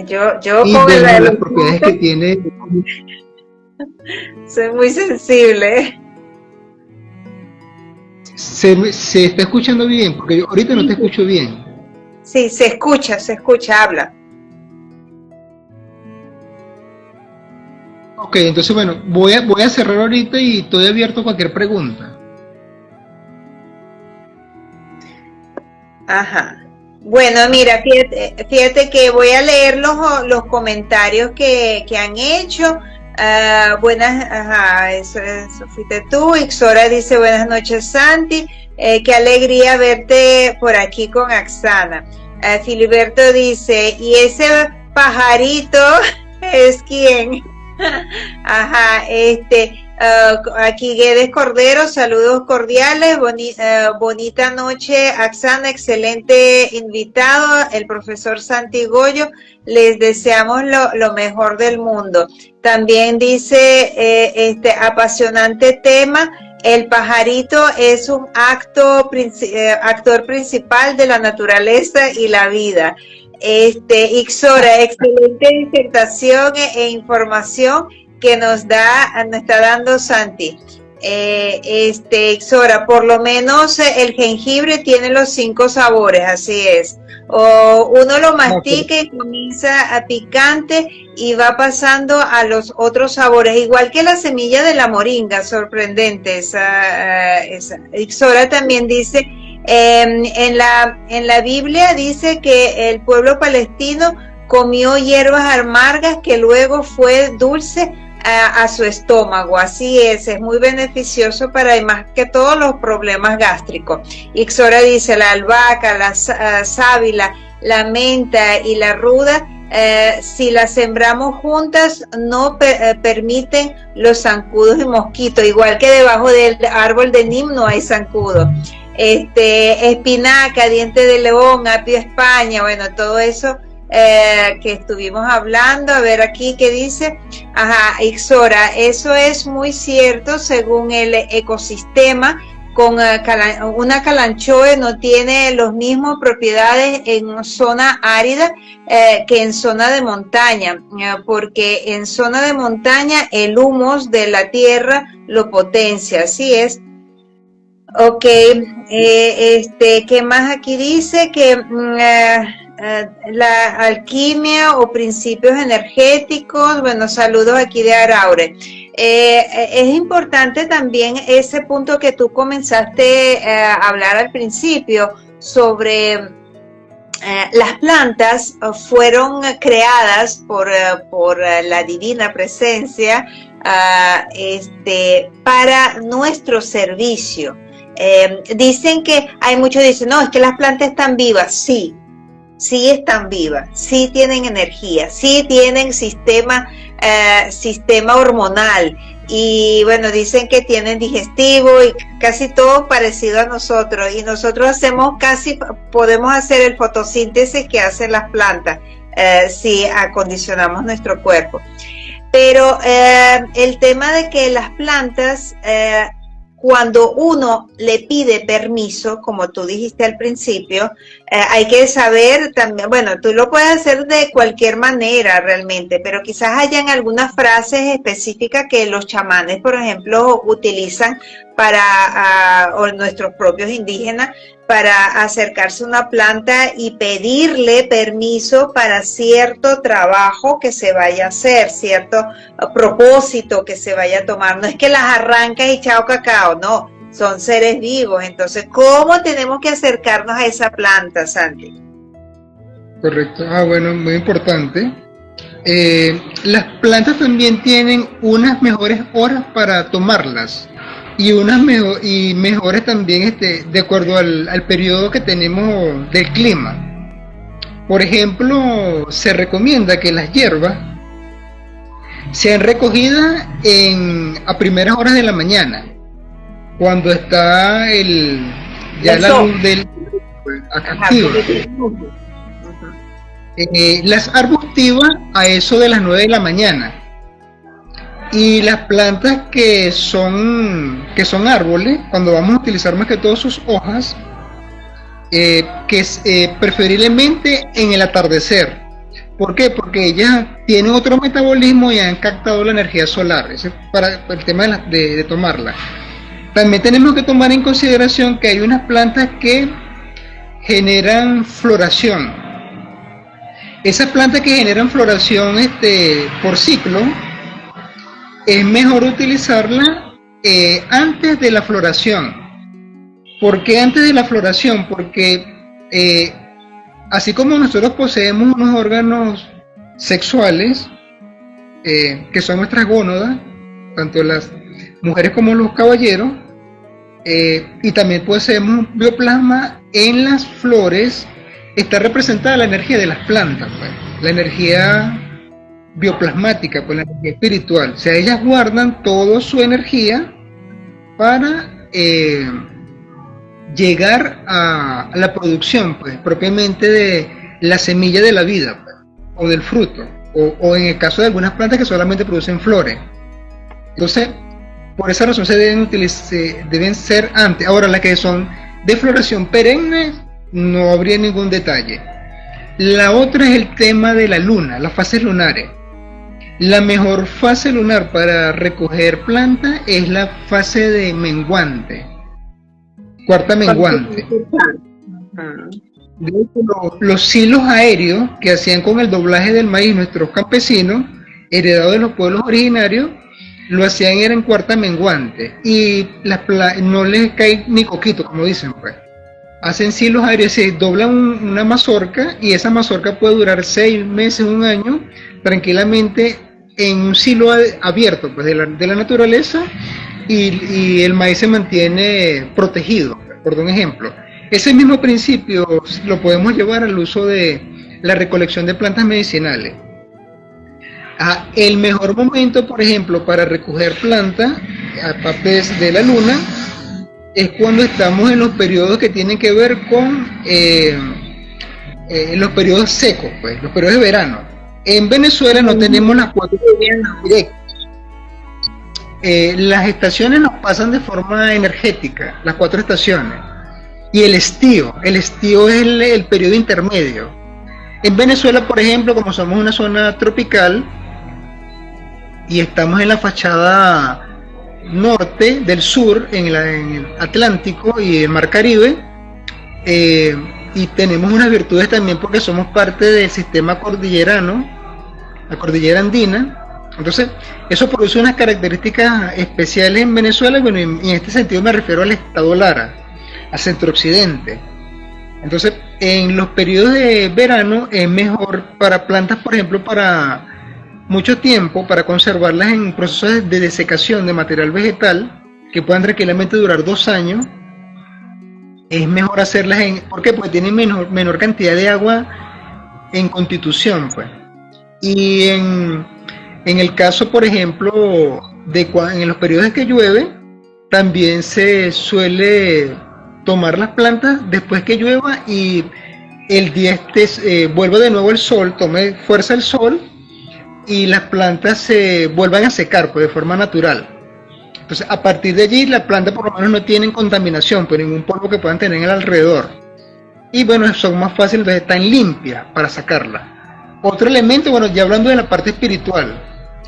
Yo y con vemos las propiedades que tiene. soy muy sensible. se está escuchando bien, porque yo ahorita no te escucho bien. Sí, se escucha, habla. Ok, entonces bueno, voy a cerrar ahorita y estoy abierto a cualquier pregunta. Ajá. Bueno, mira, fíjate que voy a leer los comentarios que han hecho. Eso fuiste tú. Ixora dice, buenas noches, Santi. Qué alegría verte por aquí con Axana. Filiberto dice, ¿y ese pajarito es quién? Ajá, aquí Guedes Cordero, saludos cordiales, bonita noche, Axana, excelente invitado, el profesor Santi Goyo, les deseamos lo mejor del mundo. También dice, apasionante tema, el pajarito es un actor principal de la naturaleza y la vida. Ixora, excelente disertación e información que nos está dando Santi. Ixora, por lo menos el jengibre tiene los 5 sabores, así es. O uno lo mastica y comienza a picante y va pasando a los otros sabores, igual que la semilla de la moringa, sorprendente. Ixora también dice, en la Biblia dice que el pueblo palestino comió hierbas amargas que luego fue dulce a su estómago, así es muy beneficioso para más que todos los problemas gástricos. Ixora dice, la albahaca, la sábila, la menta y la ruda, si las sembramos juntas no permiten los zancudos y mosquitos, igual que debajo del árbol de Nim no hay zancudo. Espinaca, diente de león, apio España, bueno, todo eso que estuvimos hablando. A ver aquí qué dice. Ajá, Ixora, eso es muy cierto. Según el ecosistema, con una calanchoe no tiene las mismas propiedades en zona árida que en zona de montaña, porque en zona de montaña el humus de la tierra lo potencia, así es. Ok, ¿qué más aquí dice? Que la alquimia o principios energéticos, bueno, saludos aquí de Araure. Es importante también ese punto que tú comenzaste a hablar al principio sobre las plantas fueron creadas por la divina presencia para nuestro servicio. Dicen que hay muchos dicen, no, es que las plantas están vivas. Sí están vivas, sí tienen energía, sí tienen sistema hormonal, y bueno, dicen que tienen digestivo y casi todo parecido a nosotros, y nosotros podemos hacer el fotosíntesis que hacen las plantas si acondicionamos nuestro cuerpo. Pero el tema de que las plantas, cuando uno le pide permiso, como tú dijiste al principio, hay que saber también, bueno, tú lo puedes hacer de cualquier manera realmente, pero quizás hayan algunas frases específicas que los chamanes, por ejemplo, utilizan o nuestros propios indígenas, para acercarse a una planta y pedirle permiso para cierto trabajo que se vaya a hacer, cierto propósito que se vaya a tomar. No es que las arrancas y chao cacao, no, son seres vivos. Entonces, ¿cómo tenemos que acercarnos a esa planta, Santi? Correcto, bueno, muy importante. Las plantas también tienen unas mejores horas para tomarlas. Y mejores también de acuerdo al periodo que tenemos del clima. Por ejemplo, se recomienda que las hierbas sean recogidas a primeras horas de la mañana, cuando está la luz del activa. Las arbustivas a eso de las 9 de la mañana. Y las plantas que son árboles, cuando vamos a utilizar más que todo sus hojas, preferiblemente en el atardecer. ¿Por qué? Porque ellas tienen otro metabolismo y han captado la energía solar. Ese es para el tema de tomarla. también tenemos que tomar en consideración que hay unas plantas que generan floración. Esas plantas que generan floración por ciclo, es mejor utilizarla antes de la floración. ¿Por qué antes de la floración? Porque así como nosotros poseemos unos órganos sexuales, que son nuestras gónadas, tanto las mujeres como los caballeros, y también poseemos un bioplasma, en las flores está representada la energía de las plantas, pues, la energía bioplasmática, pues la energía espiritual. O sea, ellas guardan toda su energía para llegar a la producción, pues, propiamente de la semilla de la vida, pues, o del fruto, o en el caso de algunas plantas que solamente producen flores. Entonces, por esa razón se deben ser antes. Ahora, las que son de floración perenne, no habría ningún detalle. La otra es el tema de la luna, las fases lunares. La mejor fase lunar para recoger plantas es la fase de menguante, cuarta menguante. De hecho, los silos aéreos que hacían con el doblaje del maíz nuestros campesinos, heredados de los pueblos originarios, lo hacían era en cuarta menguante, y no les cae ni coquito, como dicen, pues. Hacen silos aéreos, se doblan una mazorca, y esa mazorca puede durar 6 meses, un año, tranquilamente, en un silo abierto, pues, de la naturaleza, y el maíz se mantiene protegido, por un ejemplo. Ese mismo principio lo podemos llevar al uso de la recolección de plantas medicinales. El mejor momento, por ejemplo, para recoger plantas, aparte de la luna, es cuando estamos en los periodos que tienen que ver con los periodos secos, pues, los periodos de verano. En Venezuela no tenemos las 4 estaciones directas. Las estaciones nos pasan de forma energética, las 4 estaciones. Y el estío es el periodo intermedio. En Venezuela, por ejemplo, como somos una zona tropical, y estamos en la fachada norte del sur, en el Atlántico y el Mar Caribe, y tenemos unas virtudes también porque somos parte del sistema cordillerano, la cordillera andina. Entonces, eso produce unas características especiales en Venezuela, y bueno, en este sentido me refiero al estado Lara, al centro-occidente. Entonces, en los periodos de verano es mejor para plantas, por ejemplo, para mucho tiempo, para conservarlas en procesos de desecación de material vegetal, que puedan tranquilamente durar 2 años. Es mejor hacerlas ¿por qué? Porque tienen menor cantidad de agua en constitución, pues. Y en el caso, por ejemplo, en los periodos en que llueve, también se suele tomar las plantas después que llueva, y el día vuelva de nuevo el sol, tome fuerza el sol, y las plantas se vuelvan a secar, pues, de forma natural. Entonces, a partir de allí, las plantas por lo menos no tienen contaminación, pues, ningún polvo que puedan tener en el alrededor. Y bueno, son más fáciles, entonces están limpias para sacarlas. Otro elemento, bueno, ya hablando de la parte espiritual,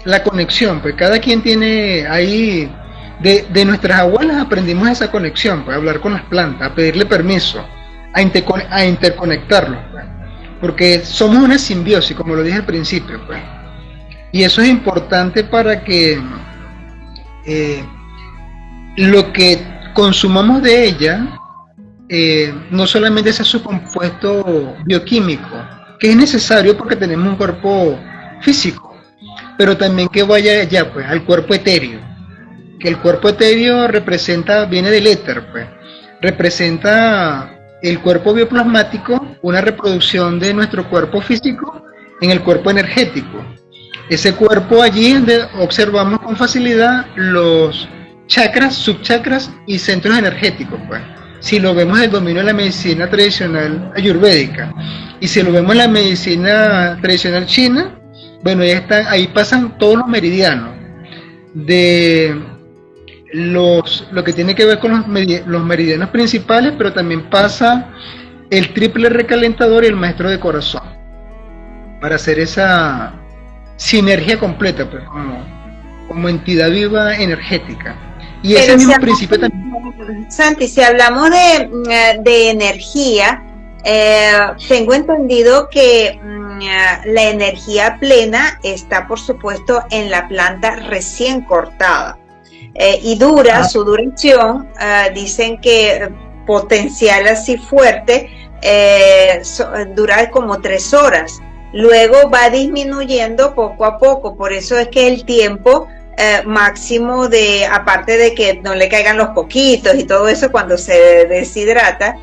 la conexión, pues cada quien tiene ahí, de nuestras abuelas aprendimos esa conexión, pues, a hablar con las plantas, a pedirle permiso, a interconectarlos, pues, porque somos una simbiosis, como lo dije al principio, pues. Y eso es importante para que lo que consumamos de ella no solamente sea su compuesto bioquímico, que es necesario porque tenemos un cuerpo físico, pero también que vaya allá, pues, al cuerpo etéreo, que el cuerpo etéreo viene del éter, pues, representa el cuerpo bioplasmático, una reproducción de nuestro cuerpo físico en el cuerpo energético. Ese cuerpo, allí donde observamos con facilidad los chakras, subchakras y centros energéticos, pues. Si lo vemos en el dominio de la medicina tradicional ayurvédica, y si lo vemos en la medicina tradicional china, bueno, ahí pasan todos los meridianos de lo que tiene que ver con los meridianos principales, pero también pasa el triple recalentador y el maestro de corazón, para hacer esa sinergia completa, pues, como entidad viva energética. Y ese Pero mismo principio también. Santi, si hablamos de energía, tengo entendido que la energía plena está, por supuesto, en la planta recién cortada. Y su duración, dicen que potencial así fuerte, dura como 3 horas. Luego va disminuyendo poco a poco, por eso es que el tiempo máximo aparte de que no le caigan los poquitos y todo eso cuando se deshidrata,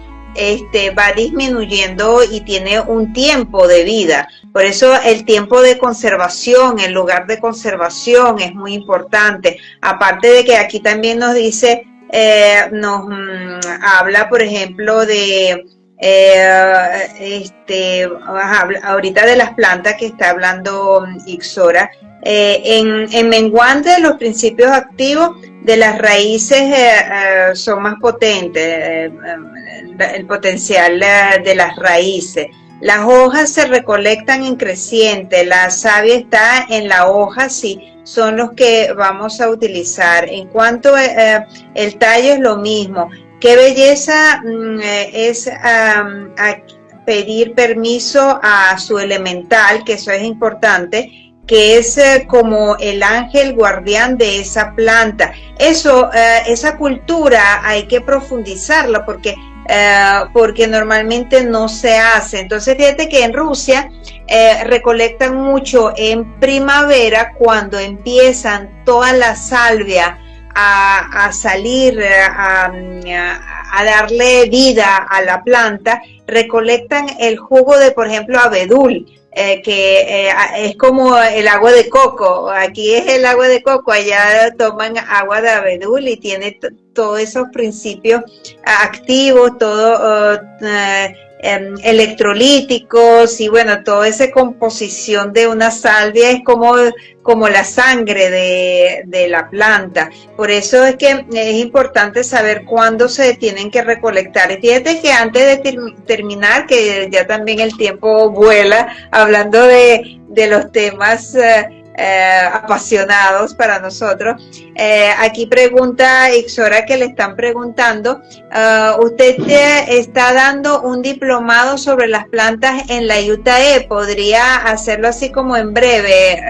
va disminuyendo y tiene un tiempo de vida. Por eso el tiempo de conservación, el lugar de conservación es muy importante. Aparte de que aquí también nos dice, habla, por ejemplo, de ahorita de las plantas que está hablando Ixora, en menguante los principios activos de las raíces son más potentes, el potencial de las raíces. Las hojas se recolectan en creciente, la savia está en la hoja, sí, son los que vamos a utilizar. En cuanto el tallo es lo mismo. Qué belleza es pedir permiso a su elemental, que eso es importante, que es como el ángel guardián de esa planta. Eso, esa cultura hay que profundizarla porque normalmente no se hace. Entonces fíjate que en Rusia recolectan mucho en primavera cuando empiezan toda la salvia a salir, a darle vida a la planta, recolectan el jugo de, por ejemplo, abedul, que es como el agua de coco. Aquí es el agua de coco, allá toman agua de abedul y tiene todos esos principios activos, todo electrolíticos y bueno, toda esa composición de una salvia es como la sangre de la planta. Por eso es que es importante saber cuándo se tienen que recolectar. Y fíjate que antes de terminar, que ya también el tiempo vuela, hablando de los temas apasionados para nosotros, aquí pregunta Ixora, que le están preguntando, usted está dando un diplomado sobre las plantas en la UTAE, ¿podría hacerlo así como en breve,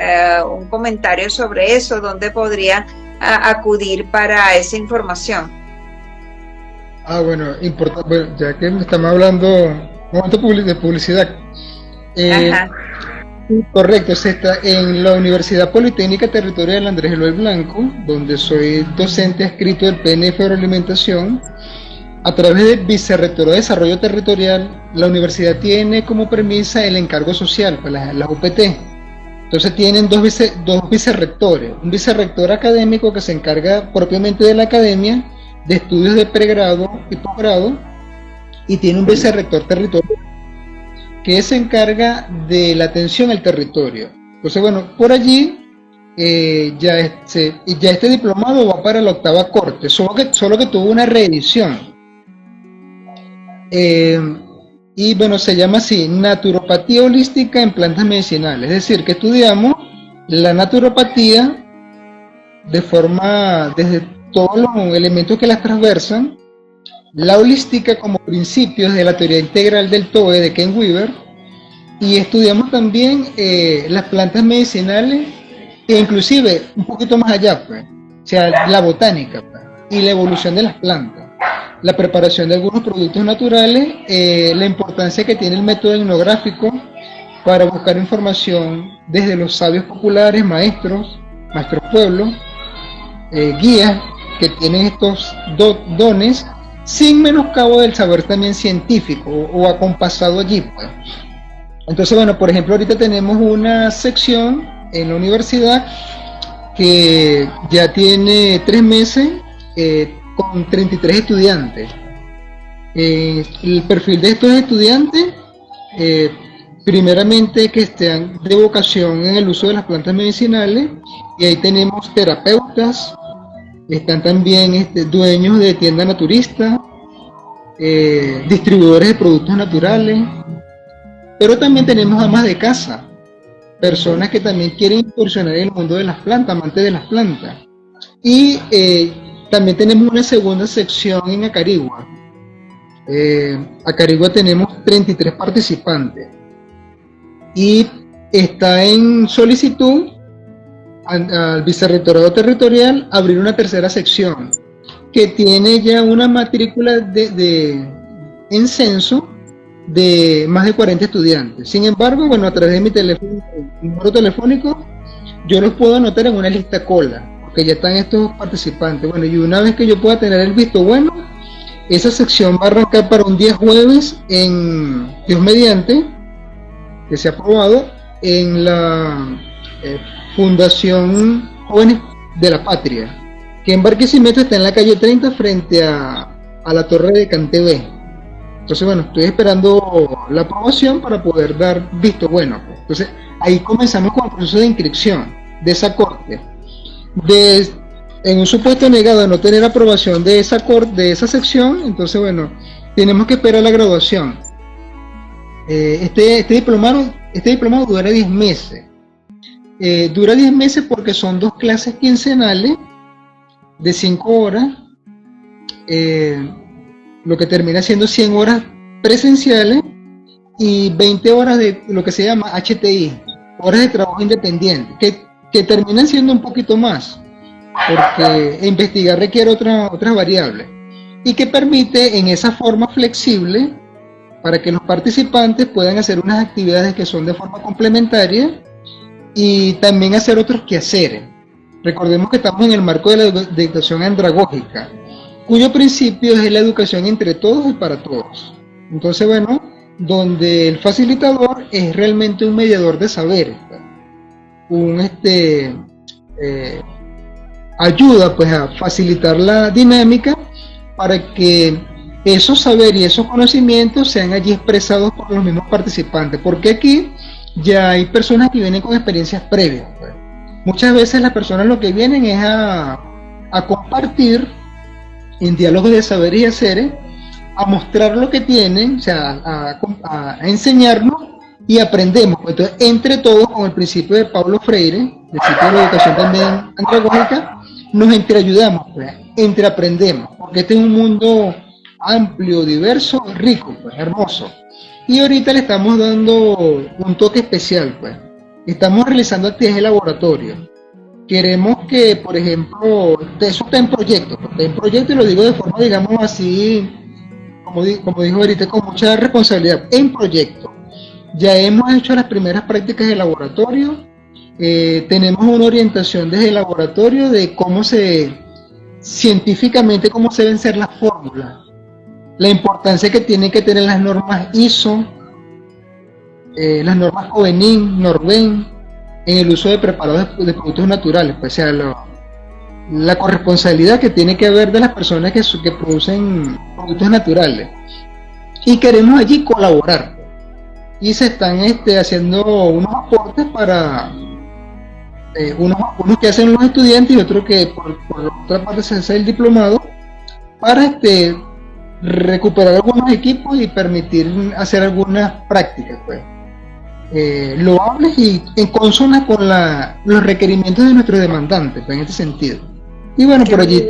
un comentario sobre eso, dónde podría acudir para esa información? Bueno, bueno, ya que estamos hablando un momento de publicidad. Ajá. Correcto, se está en la Universidad Politécnica Territorial Andrés Eloy Blanco, donde soy docente adscrito del PNF de Agroalimentación. A través del Vicerrectorado de Desarrollo Territorial, la universidad tiene como premisa el encargo social para las UPT. Entonces tienen dos vicerrectores, un vicerrector académico que se encarga propiamente de la academia, de estudios de pregrado y posgrado, y tiene un vicerrector territorial que se encarga de la atención al territorio. Entonces, bueno, por allí ya este diplomado va para la 8ª corte, solo que tuvo una reedición. Y bueno, se llama así, naturopatía holística en plantas medicinales, es decir, que estudiamos la naturopatía desde todos los elementos que las transversan, la holística como principios de la teoría integral del TOE de Ken Weaver, y estudiamos también las plantas medicinales e inclusive un poquito más allá, pues, o sea, la botánica, pues, y la evolución de las plantas, la preparación de algunos productos naturales, la importancia que tiene el método etnográfico para buscar información desde los sabios populares, maestros pueblos, guías que tienen estos dones, sin menoscabo del saber también científico o acompasado allí, pues. Entonces, bueno, por ejemplo, ahorita tenemos una sección en la universidad que ya tiene 3 meses con 33 estudiantes. El perfil de estos estudiantes, primeramente que estén de vocación en el uso de las plantas medicinales, y ahí tenemos terapeutas, están también dueños de tiendas naturistas, distribuidores de productos naturales, pero también tenemos amas de casa, personas que también quieren incursionar en el mundo de las plantas, amantes de las plantas. Y también tenemos una segunda sección en Acarigua. Acarigua tenemos 33 participantes y está en solicitud al Vicerrectorado Territorial abrir una tercera sección que tiene ya una matrícula en censo de más de 40 estudiantes. Sin embargo, bueno, a través de mi número telefónico, yo los puedo anotar en una lista cola, porque ya están estos participantes. Bueno, y una vez que yo pueda tener el visto bueno, esa sección va a arrancar para un día jueves en Dios mediante, que se ha aprobado en la Fundación Jóvenes de la Patria, que en Barquisimeto está en la calle 30 frente a la Torre de Cantebé. Entonces, bueno, estoy esperando la aprobación para poder dar visto bueno. Entonces, ahí comenzamos con el proceso de inscripción de esa corte. En un supuesto negado de no tener aprobación de esa corte, de esa sección, entonces, bueno, tenemos que esperar la graduación. Este diplomado dura 10 meses. Dura 10 meses porque son 2 clases quincenales de 5 horas, lo que termina siendo 100 horas presenciales y 20 horas de lo que se llama HTI, horas de trabajo independiente, que terminan siendo un poquito más, porque investigar requiere otras variables, y que permite en esa forma flexible para que los participantes puedan hacer unas actividades que son de forma complementaria y también hacer otros quehaceres. Recordemos que estamos en el marco de la educación andragógica, cuyo principio es la educación entre todos y para todos. Entonces, bueno, donde el facilitador es realmente un mediador de saberes, ayuda pues a facilitar la dinámica para que esos saberes y esos conocimientos sean allí expresados por los mismos participantes, porque aquí ya hay personas que vienen con experiencias previas, pues. Muchas veces las personas lo que vienen es a compartir en diálogos de saber y haceres, a mostrar lo que tienen, o sea, a enseñarnos y aprendemos. Entonces, entre todos, con el principio de Paulo Freire, del ciclo de la educación también andragógica, nos entreayudamos, pues, entreaprendemos, porque este es un mundo amplio, diverso, rico, pues, hermoso. Y ahorita le estamos dando un toque especial, pues. Estamos realizando actividades de laboratorio. Queremos que, por ejemplo, eso está en proyecto, y lo digo de forma, digamos así, como dijo ahorita, con mucha responsabilidad, en proyecto. Ya hemos hecho las primeras prácticas de laboratorio, tenemos una orientación desde el laboratorio de científicamente cómo se deben ser las fórmulas, la importancia que tienen que tener las normas ISO, las normas COVENIN, NORVEN, en el uso de preparados de productos naturales, pues, o sea, la corresponsabilidad que tiene que haber de las personas que producen productos naturales, y queremos allí colaborar, y se están haciendo unos aportes para unos que hacen los estudiantes y otros que por otra parte se hace el diplomado, para recuperar algunos equipos y permitir hacer algunas prácticas, pues, loables y en consona con los requerimientos de nuestros demandantes, pues, en este sentido. Y bueno, por allí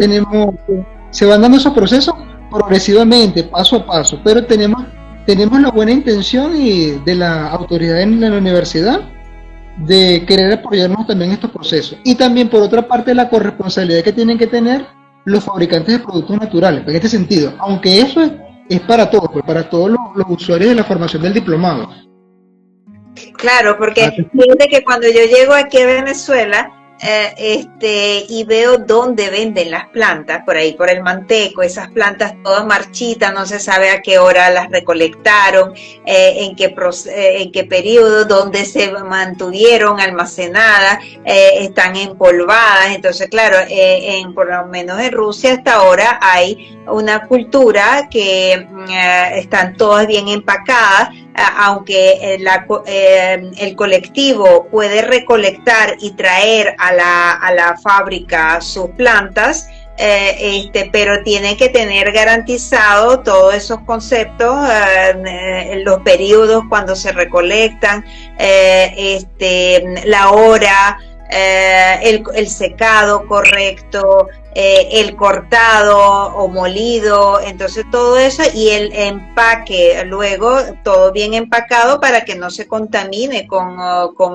se van dando esos procesos progresivamente, paso a paso, pero tenemos la buena intención de la autoridad en la universidad de querer apoyarnos también en estos procesos. Y también, por otra parte, la corresponsabilidad que tienen que tener los fabricantes de productos naturales, en este sentido, aunque eso es para todos, pues, para todos los usuarios de la formación del diplomado. Claro, porque fíjate que cuando yo llego aquí a Venezuela, y veo dónde venden las plantas, por ahí por el Manteco, esas plantas todas marchitas, no se sabe a qué hora las recolectaron, en qué periodo, dónde se mantuvieron almacenadas, están empolvadas. Entonces, claro, por lo menos en Rusia hasta ahora hay una cultura que están todas bien empacadas, aunque el colectivo puede recolectar y traer a la fábrica sus plantas, pero tiene que tener garantizado todos esos conceptos, los periodos cuando se recolectan, la hora, el secado correcto, el cortado o molido, entonces todo eso y el empaque, luego todo bien empacado para que no se contamine con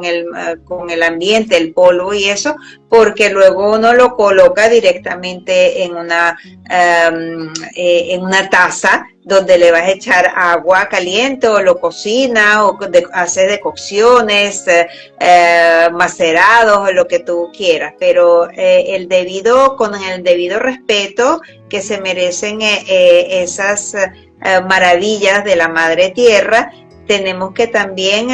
el ambiente, el polvo y eso, porque luego uno lo coloca directamente en una taza donde le vas a echar agua caliente o lo cocina o hace decocciones, macerados o lo que tú quieras, pero con el debido respeto que se merecen esas maravillas de la madre tierra. Tenemos que también,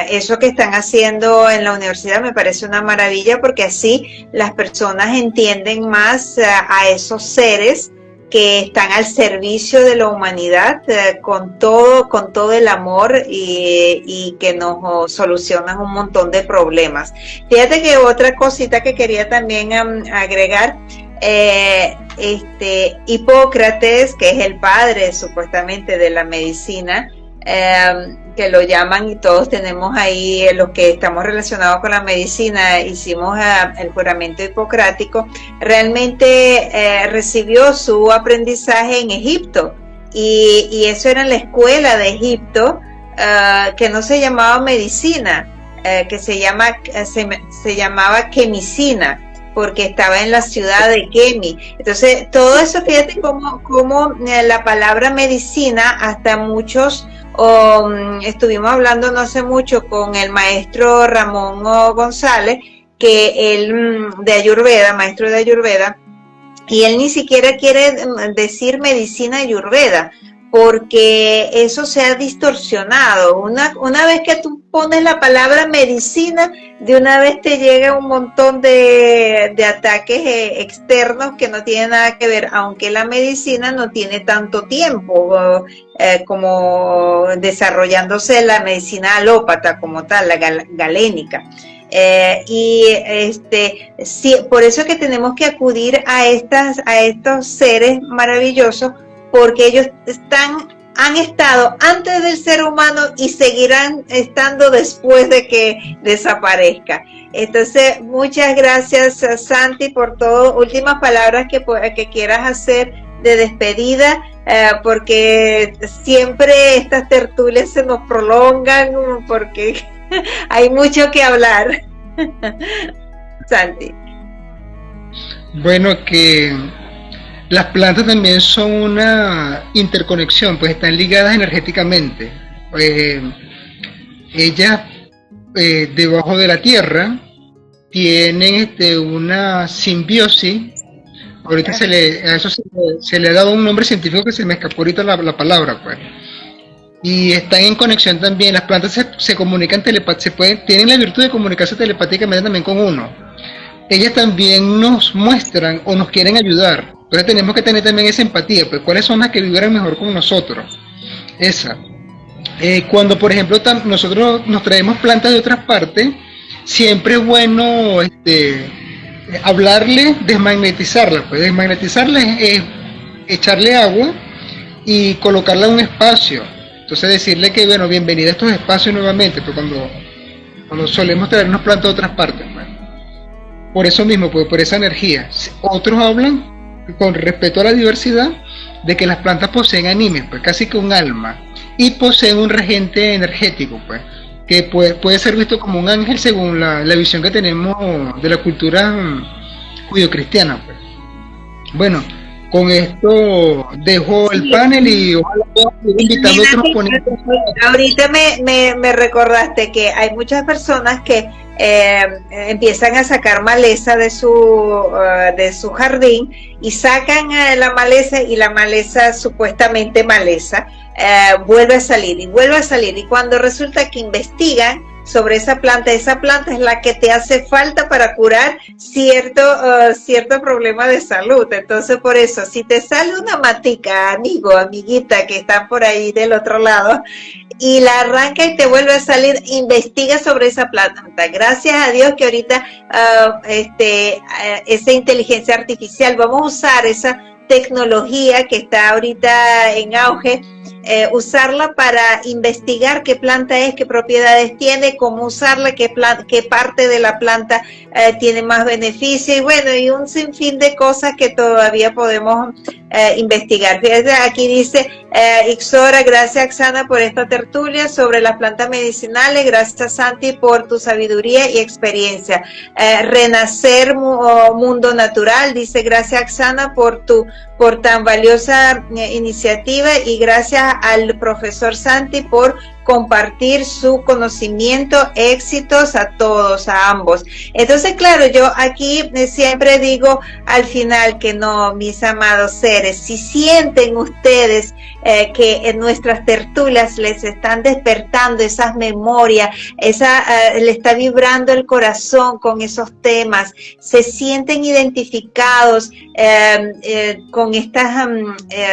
eso que están haciendo en la universidad me parece una maravilla, porque así las personas entienden más a esos seres que están al servicio de la humanidad con todo el amor y que nos solucionan un montón de problemas. Fíjate que otra cosita que quería también agregar, Hipócrates, que es el padre supuestamente de la medicina, que lo llaman, y todos tenemos ahí, los que estamos relacionados con la medicina, hicimos el juramento hipocrático, realmente recibió su aprendizaje en Egipto, y eso era en la escuela de Egipto, que no se llamaba medicina, que se llamaba quemicina, porque estaba en la ciudad de Kemi. Entonces, todo eso, fíjate cómo la palabra medicina, hasta muchos, estuvimos hablando no hace mucho con el maestro Ramón González, que él de Ayurveda, maestro de Ayurveda, y él ni siquiera quiere decir medicina Ayurveda, porque eso se ha distorsionado. Una vez que tú pones la palabra medicina, de una vez te llega un montón de ataques externos que no tienen nada que ver, aunque la medicina no tiene tanto tiempo como desarrollándose la medicina alópata como tal, la galénica. Sí, por eso es que tenemos que acudir a estos seres maravillosos, porque ellos han estado antes del ser humano y seguirán estando después de que desaparezca. Entonces, muchas gracias, Santi, por todo. Últimas palabras que quieras hacer de despedida, porque siempre estas tertulias se nos prolongan, porque hay mucho que hablar. Santi. Bueno, que las plantas también son una interconexión, pues están ligadas energéticamente. Ellas, debajo de la tierra, tienen una simbiosis. Ahorita a eso se le ha dado un nombre científico que se me escapó ahorita la palabra, pues. Y están en conexión también. Las plantas se comunican tienen la virtud de comunicarse telepáticamente también con uno. Ellas también nos muestran o nos quieren ayudar. Entonces tenemos que tener también esa empatía, pues cuáles son las que vibran mejor con nosotros. Cuando por ejemplo nosotros nos traemos plantas de otras partes, siempre es bueno hablarle, desmagnetizarla. Pues desmagnetizarla es echarle agua y colocarla en un espacio. Entonces decirle que bueno, bienvenida a estos espacios nuevamente, pues cuando solemos traernos plantas de otras partes, pues. Por eso mismo, pues por esa energía. Otros hablan con respecto a la diversidad de que las plantas poseen animes, pues casi que un alma, y poseen un regente energético, pues que puede ser visto como un ángel según la visión que tenemos de la cultura judio-cristiana, pues. Bueno, con esto dejo el panel y ojalá pueda seguir invitando a otros ponentes. Ahorita me recordaste que hay muchas personas que empiezan a sacar maleza de su jardín y sacan la maleza, y la maleza, supuestamente maleza, vuelve a salir y cuando resulta que investigan sobre esa planta es la que te hace falta para curar cierto problema de salud. Entonces, por eso, si te sale una matica, amiguita que está por ahí del otro lado, y la arranca y te vuelve a salir, investiga sobre esa planta. Gracias a Dios que ahorita esa inteligencia artificial, vamos a usar esa tecnología que está ahorita en auge, usarla para investigar qué planta es, qué propiedades tiene, cómo usarla, qué parte de la planta tiene más beneficio y bueno, y un sinfín de cosas que todavía podemos investigar. Fíjate, aquí dice Ixora, gracias Axana por esta tertulia sobre las plantas medicinales, gracias Santi por tu sabiduría y experiencia. Renacer Mundo Natural dice gracias Axana por tan valiosa iniciativa y gracias al profesor Santi por compartir su conocimiento, éxitos a todos, a ambos. Entonces, claro, yo aquí siempre digo al final que no, mis amados seres, si sienten ustedes que en nuestras tertulias les están despertando esas memorias, le está vibrando el corazón con esos temas, se sienten identificados con estas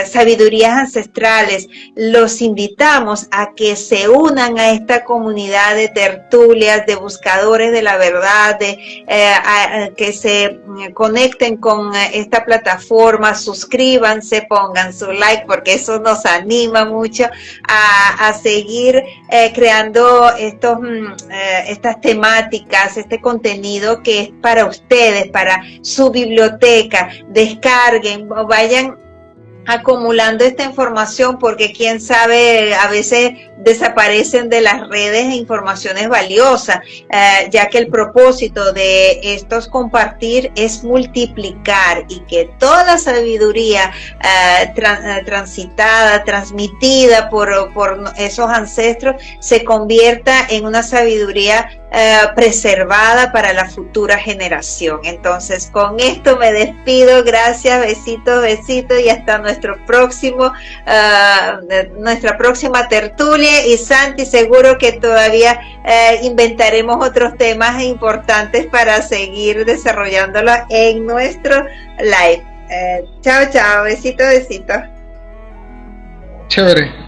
sabidurías ancestrales, los invitamos a que se unan a esta comunidad de tertulias, de buscadores de la verdad, que se conecten con esta plataforma, suscríbanse, pongan su like, porque eso nos anima mucho a seguir creando estas temáticas, este contenido que es para ustedes, para su biblioteca. Descarguen, vayan acumulando esta información porque quién sabe, a veces desaparecen de las redes informaciones valiosas, ya que el propósito de estos compartir es multiplicar y que toda la sabiduría transitada, transmitida por esos ancestros se convierta en una sabiduría preservada para la futura generación. Entonces, con esto me despido. Gracias, besitos, besitos y hasta nuestra próxima tertulia. Y Santi, seguro que todavía inventaremos otros temas importantes para seguir desarrollándolo en nuestro live. Chao, chao, besitos, besitos. Chévere.